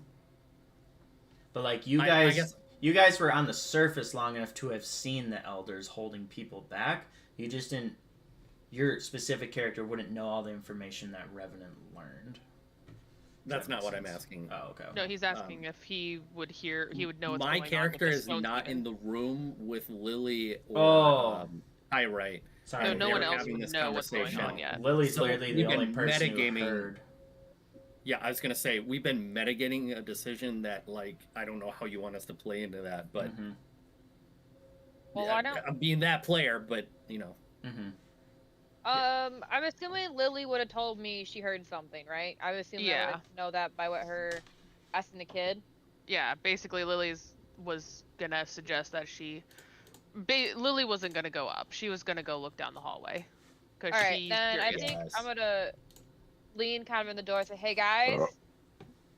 But, like, you I guys, guess- you guys were on the surface long enough to have seen the elders holding people back. You just didn't. Your specific character wouldn't know all the information that Revenant learned. That's that not make what I'm sense? asking. Oh, okay. No, he's asking if he would know what's My going character on. if the is stone's not given. in the room with Lily or Oh. Right. Sorry, No, no they one were else having would this know what's going conversation. on yet. Lily's So literally the we've only been person who metagaming- heard. Yeah, I was gonna say we've been metagaming a decision that, like, I don't know how you want us to play into that, but Mhm. Well, yeah, why not? I'm being that player, but you know. Mhm. I'm assuming Lily would have told me she heard something, right? I would assume I Yeah. would know that by what her asking the kid. Yeah, basically Lily's was gonna suggest that Lily wasn't gonna go up. She was gonna go look down the hallway. Cause All right, she's then I curious. think Yes. I'm gonna lean kind of in the door and say, "Hey guys,"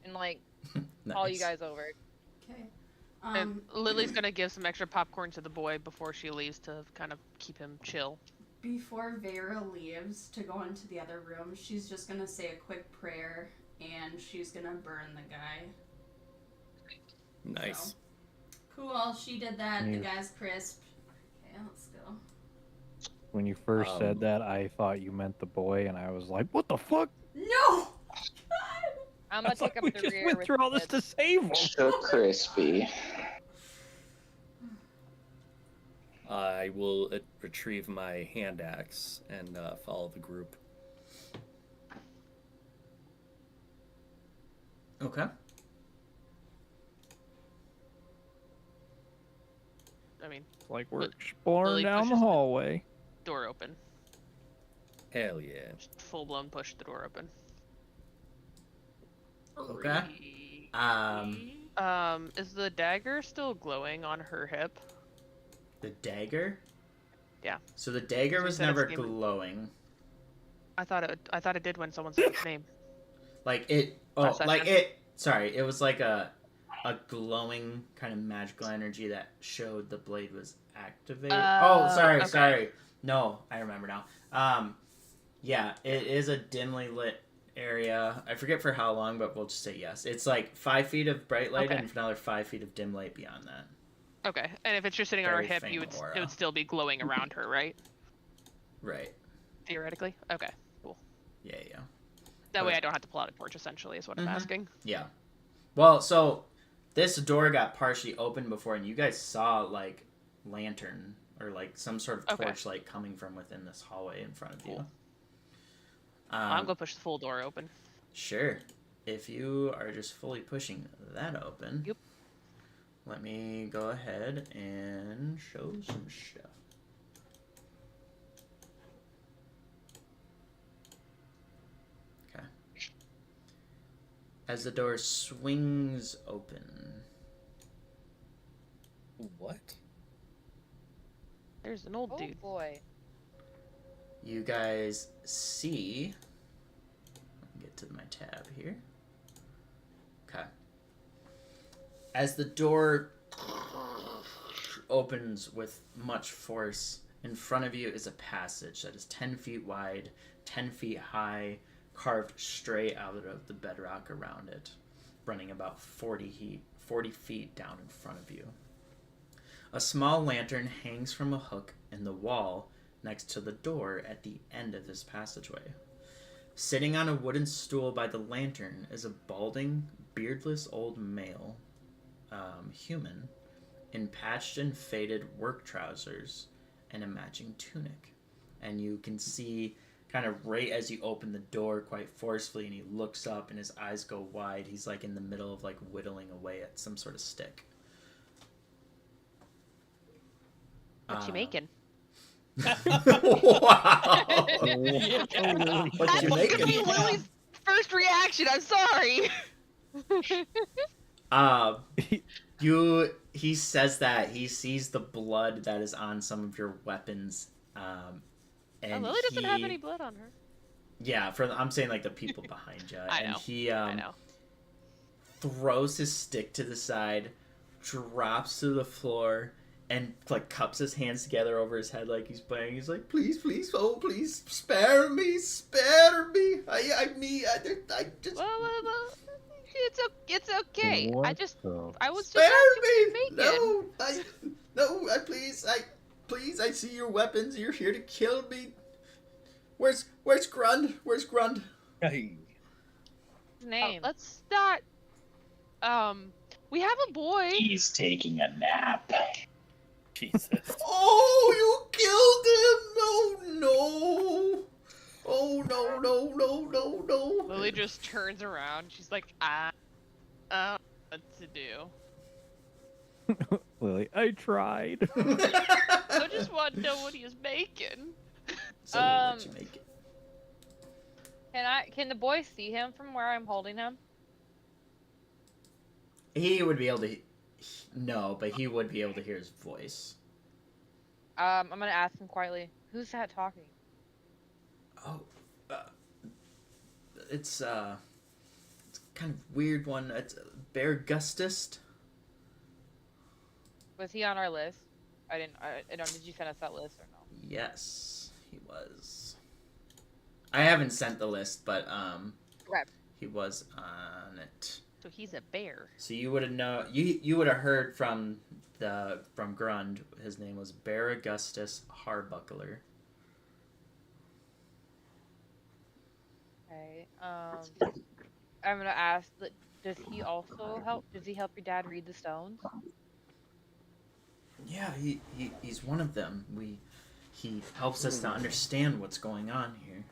and like call you Nice. guys over. Okay. And Lily's gonna give some extra popcorn to the boy before she leaves to kind of keep him chill. Before Vera leaves to go into the other room, she's just gonna say a quick prayer and she's gonna burn the guy. Nice. So, cool, she did that. Yeah. The guy's crisp. Okay, let's go. When you first said that, I thought you meant the boy, and I was like, "What the fuck?" No! I'm I gonna thought take we up the just rear went with through the all this kid. to save him. So crispy. I will retrieve my hand axe and follow the group. Okay. I mean, Like we're exploring Lily down the pushes the- hallway. door open. Hell yeah. Just full blown push the door open. Okay. Is the dagger still glowing on her hip? The dagger? Yeah. So the dagger So you was said it's never game- glowing. I thought it did when someone said its name. Like it. Oh, Last like session. it. Sorry, it was like a glowing kind of magical energy that showed the blade was activated. Okay. Sorry. No, I remember now. Yeah, it is a dimly lit area. I forget for how long, but we'll just say yes. It's like 5 feet of bright light Okay. and another 5 feet of dim light beyond that. Okay, and if it's just sitting on her Very hip, faint it aura. would still be glowing around her, right? Right. Theoretically. Okay. Yeah. That way But- I don't have to pull out a torch. Essentially, is what I'm Mhm. asking. Yeah. Well, so this door got partially open before, and you guys saw like lantern or like some sort of Okay. torchlight coming from within this hallway in front of you. Cool. I'm gonna push the full door open. Sure. If you are just fully pushing that open, Yep. let me go ahead and show some stuff. Okay. As the door swings open, What? There's an old Oh dude. boy. you guys see. Let me get to my tab here. Okay. As the door opens with much force, in front of you is a passage that is 10 feet wide, 10 feet high, carved straight out of the bedrock around it, running about 40 feet down in front of you. A small lantern hangs from a hook in the wall next to the door at the end of this passageway. Sitting on a wooden stool by the lantern is a balding, beardless old male, human, in patched and faded work trousers and a matching tunic. And you can see, kind of right as you open the door quite forcefully, and he looks up and his eyes go wide. He's like in the middle of like whittling away at some sort of stick. What you making? Wow. What you That's gonna making? be Lily's first reaction. I'm sorry. He says that he sees the blood that is on some of your weapons, and Lily doesn't have any blood on her. Yeah, I'm saying like the people behind you. I and know. he I know. throws his stick to the side, drops to the floor, and like cups his hands together over his head like he's praying. He's like, "Please, please, oh, please, spare me, spare me. I just Well, it's okay. What I was just spare asking me. what you making. Please, I see your weapons. You're here to kill me. Where's Grund? Where's Grund? Hey. Name. Let's not. We have a boy. He's taking a nap. Jesus. Oh, you killed him! Oh no! Oh no! Lily just turns around. She's like, I don't know what to do. Lily, I tried. I just want to know what he's making. So what you make it? Can the boy see him from where I'm holding him? He would be able to. No, but he would be able to hear his voice. I'm gonna ask him quietly. Who's that talking? Oh, it's kind of weird one. It's Bear Gustist. Was he on our list? I don't. Did you send us that list or no? Yes, he was. I haven't sent the list, but Okay. he was on it. So he's a bear. So you would have know. You would have heard from Grund. His name was Bear Augustus Harbuckler. Okay. I'm gonna ask. Does he also help? Does he help your dad read the stones? Yeah, he's one of them. He helps us to understand what's going on here.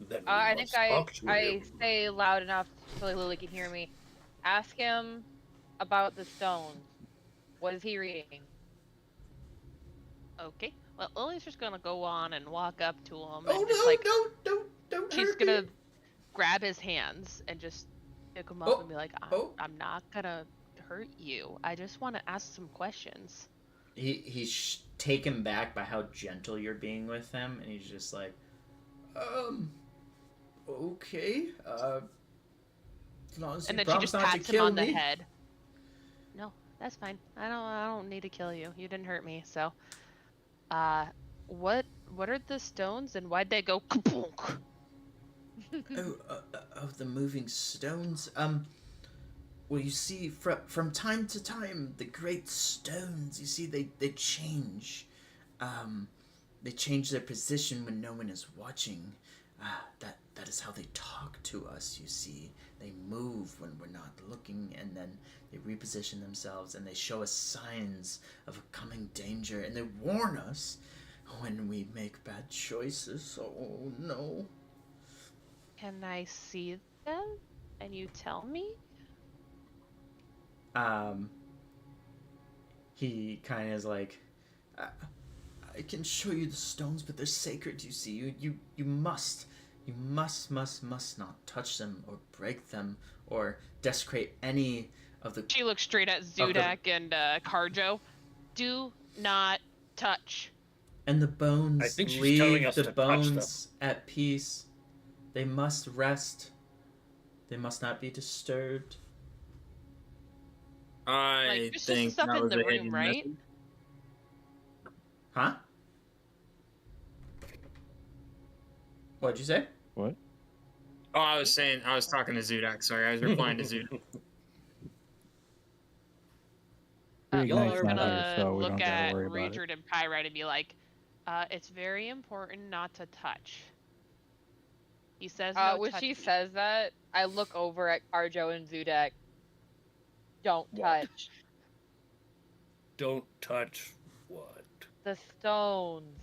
Then we I think must talk to I him. say loud enough so Lily can hear me. Ask him about the stones. What is he reading? Okay. Well, Lily's just gonna go on and walk up to him Oh and just like don't she's hurt gonna me. grab his hands and just pick him up Oh, and be like, oh. I'm not gonna hurt you. I just want to ask some questions. He's taken back by how gentle you're being with him, and he's just like, okay, as long as And you then she promise just not to pats him kill on the me. head. No, that's fine. I don't need to kill you. You didn't hurt me. So, what are the stones and why'd they go kaboom? The moving stones. Well, you see, from time to time, the great stones, you see, they change. They change their position when no one is watching. That is how they talk to us, you see. They move when we're not looking, and then they reposition themselves, and they show us signs of a coming danger, and they warn us when we make bad choices. Oh, no. Can I see them? And you tell me? He kind of is like, I can show you the stones, but they're sacred, you see. You must not touch them or break them or desecrate any of the... She looks straight at Zudak and Karjo. Do not touch. And the bones, I think she's telling leave us the to touch bones at peace. They must rest. They must not be disturbed. I Like, there's think just stuff that in was the a room, hidden right? message. Huh? What'd you say? What? Oh, I was talking to Zudak. Sorry, I was replying to Zudak. Big Y'all Knight's are not here, gonna so we look don't gotta at worry about it. Regard and Pyrite and be like, it's very important not to touch. He says no When she touching. says that, I look over at Arjo and Zudak. Don't What? touch Don't touch what? the stones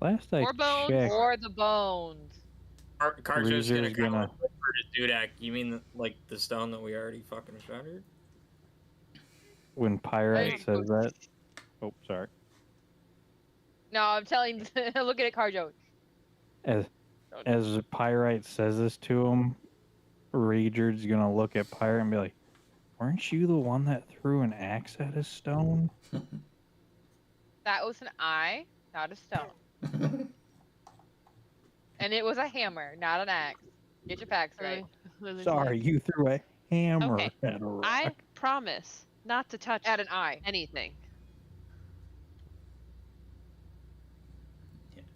Last I Or bones. checked, or the bones. Karjo's gonna Reser's kind gonna- of whisper to Zudak. You mean like the stone that we already fucking shattered? when Pyrite Wait. says that. Oh, sorry. No, I'm telling. Looking at Karjo. As Pyrite says this to him, Regard's gonna look at Pyrite and be like, "Weren't you the one that threw an axe at a stone?" That was an eye, not a stone. And it was a hammer, not an axe. Get your facts right. Lily's Sorry, like, you threw a hammer Okay, at a rock. I promise not to touch At an eye. anything.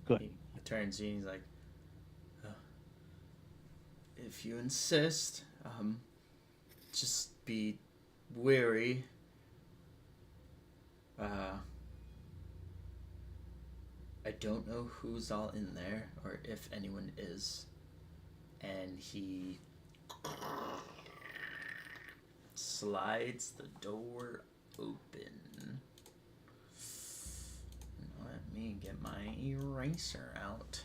Good. He turns to you and he's like, if you insist, just be wary. I don't know who's all in there or if anyone is. And he slides the door open. Let me get my eraser out.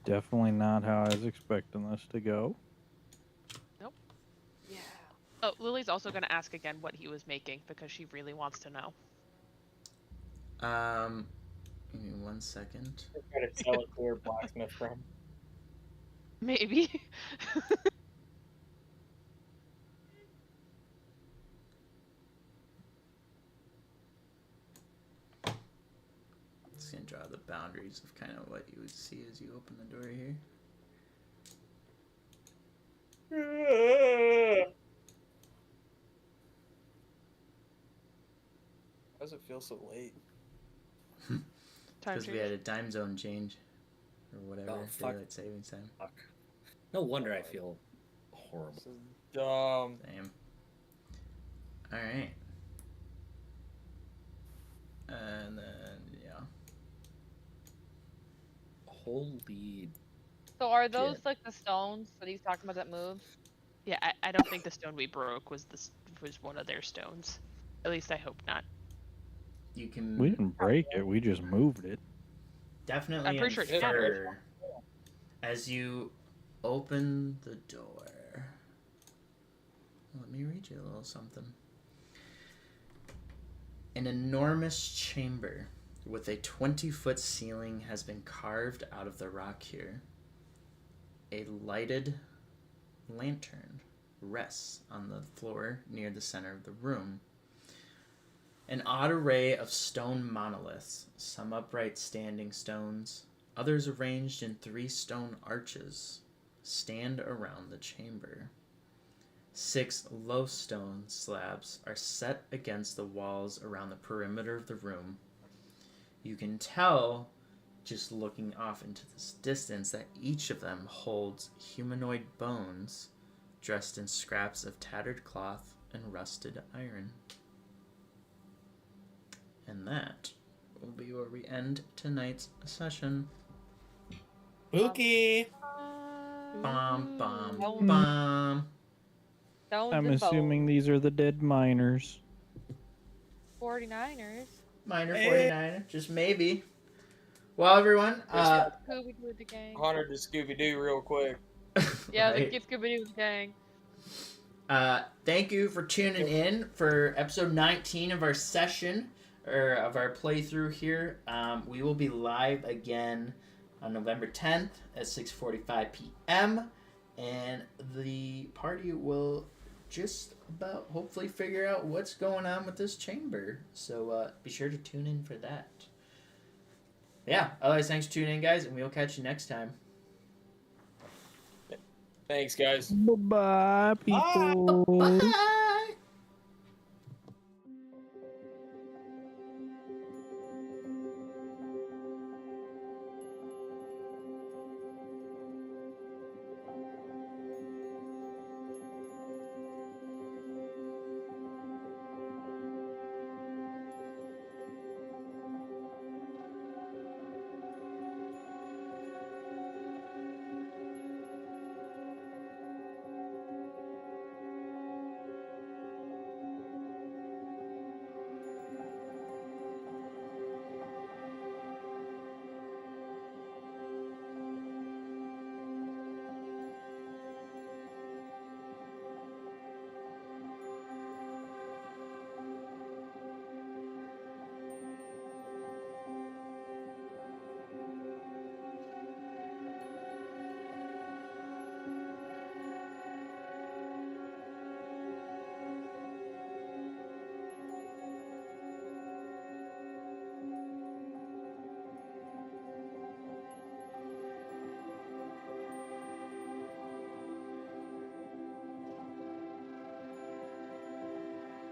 Definitely not how I was expecting this to go. Yeah. Oh, Lily's also going to ask again what he was making because she really wants to know. Give me 1 second. Try to sell it to her blacksmith friend. Maybe. Just gonna draw the boundaries of kind of what you would see as you open the door here. Why does it feel so late? Time Because we had a time zone change. Or whatever. Oh, fuck. Daylight savings time. Fuck. No wonder I feel horrible. This is dumb. Same. Alright. And then, yeah. Holy. So are those Shit. like the stones that he's talking about that moves? Yeah, I don't think the stone we broke was one of their stones. At least I hope not. You can We didn't break it, we just moved it. definitely I'm pretty sure it's infer as you open the door. Let me read you a little something. An enormous chamber with a 20-foot ceiling has been carved out of the rock here. A lighted lantern rests on the floor near the center of the room. An odd array of stone monoliths, some upright standing stones, others arranged in 3 stone arches, stand around the chamber. 6 low stone slabs are set against the walls around the perimeter of the room. You can tell, just looking off into this distance, that each of them holds humanoid bones dressed in scraps of tattered cloth and rusted iron. And that will be where we end tonight's session. Spooky. Bum, bum, Don't- bum. Stones I'm and assuming these are the dead miners. 49ers. Minor Hey. 49, just maybe. Well, everyone, Scooby Doo with the gang. Hunter to Scooby Doo real quick. Yeah, right. get Scooby Doo with the gang. Thank you for tuning in for episode 19 of our session, or of our playthrough here. We will be live again on November 10th at 6:45 p.m. And the party will just about hopefully figure out what's going on with this chamber. So be sure to tune in for that. Yeah, otherwise, thanks for tuning in, guys, and we'll catch you next time. Thanks, guys. Bye-bye, people. Bye!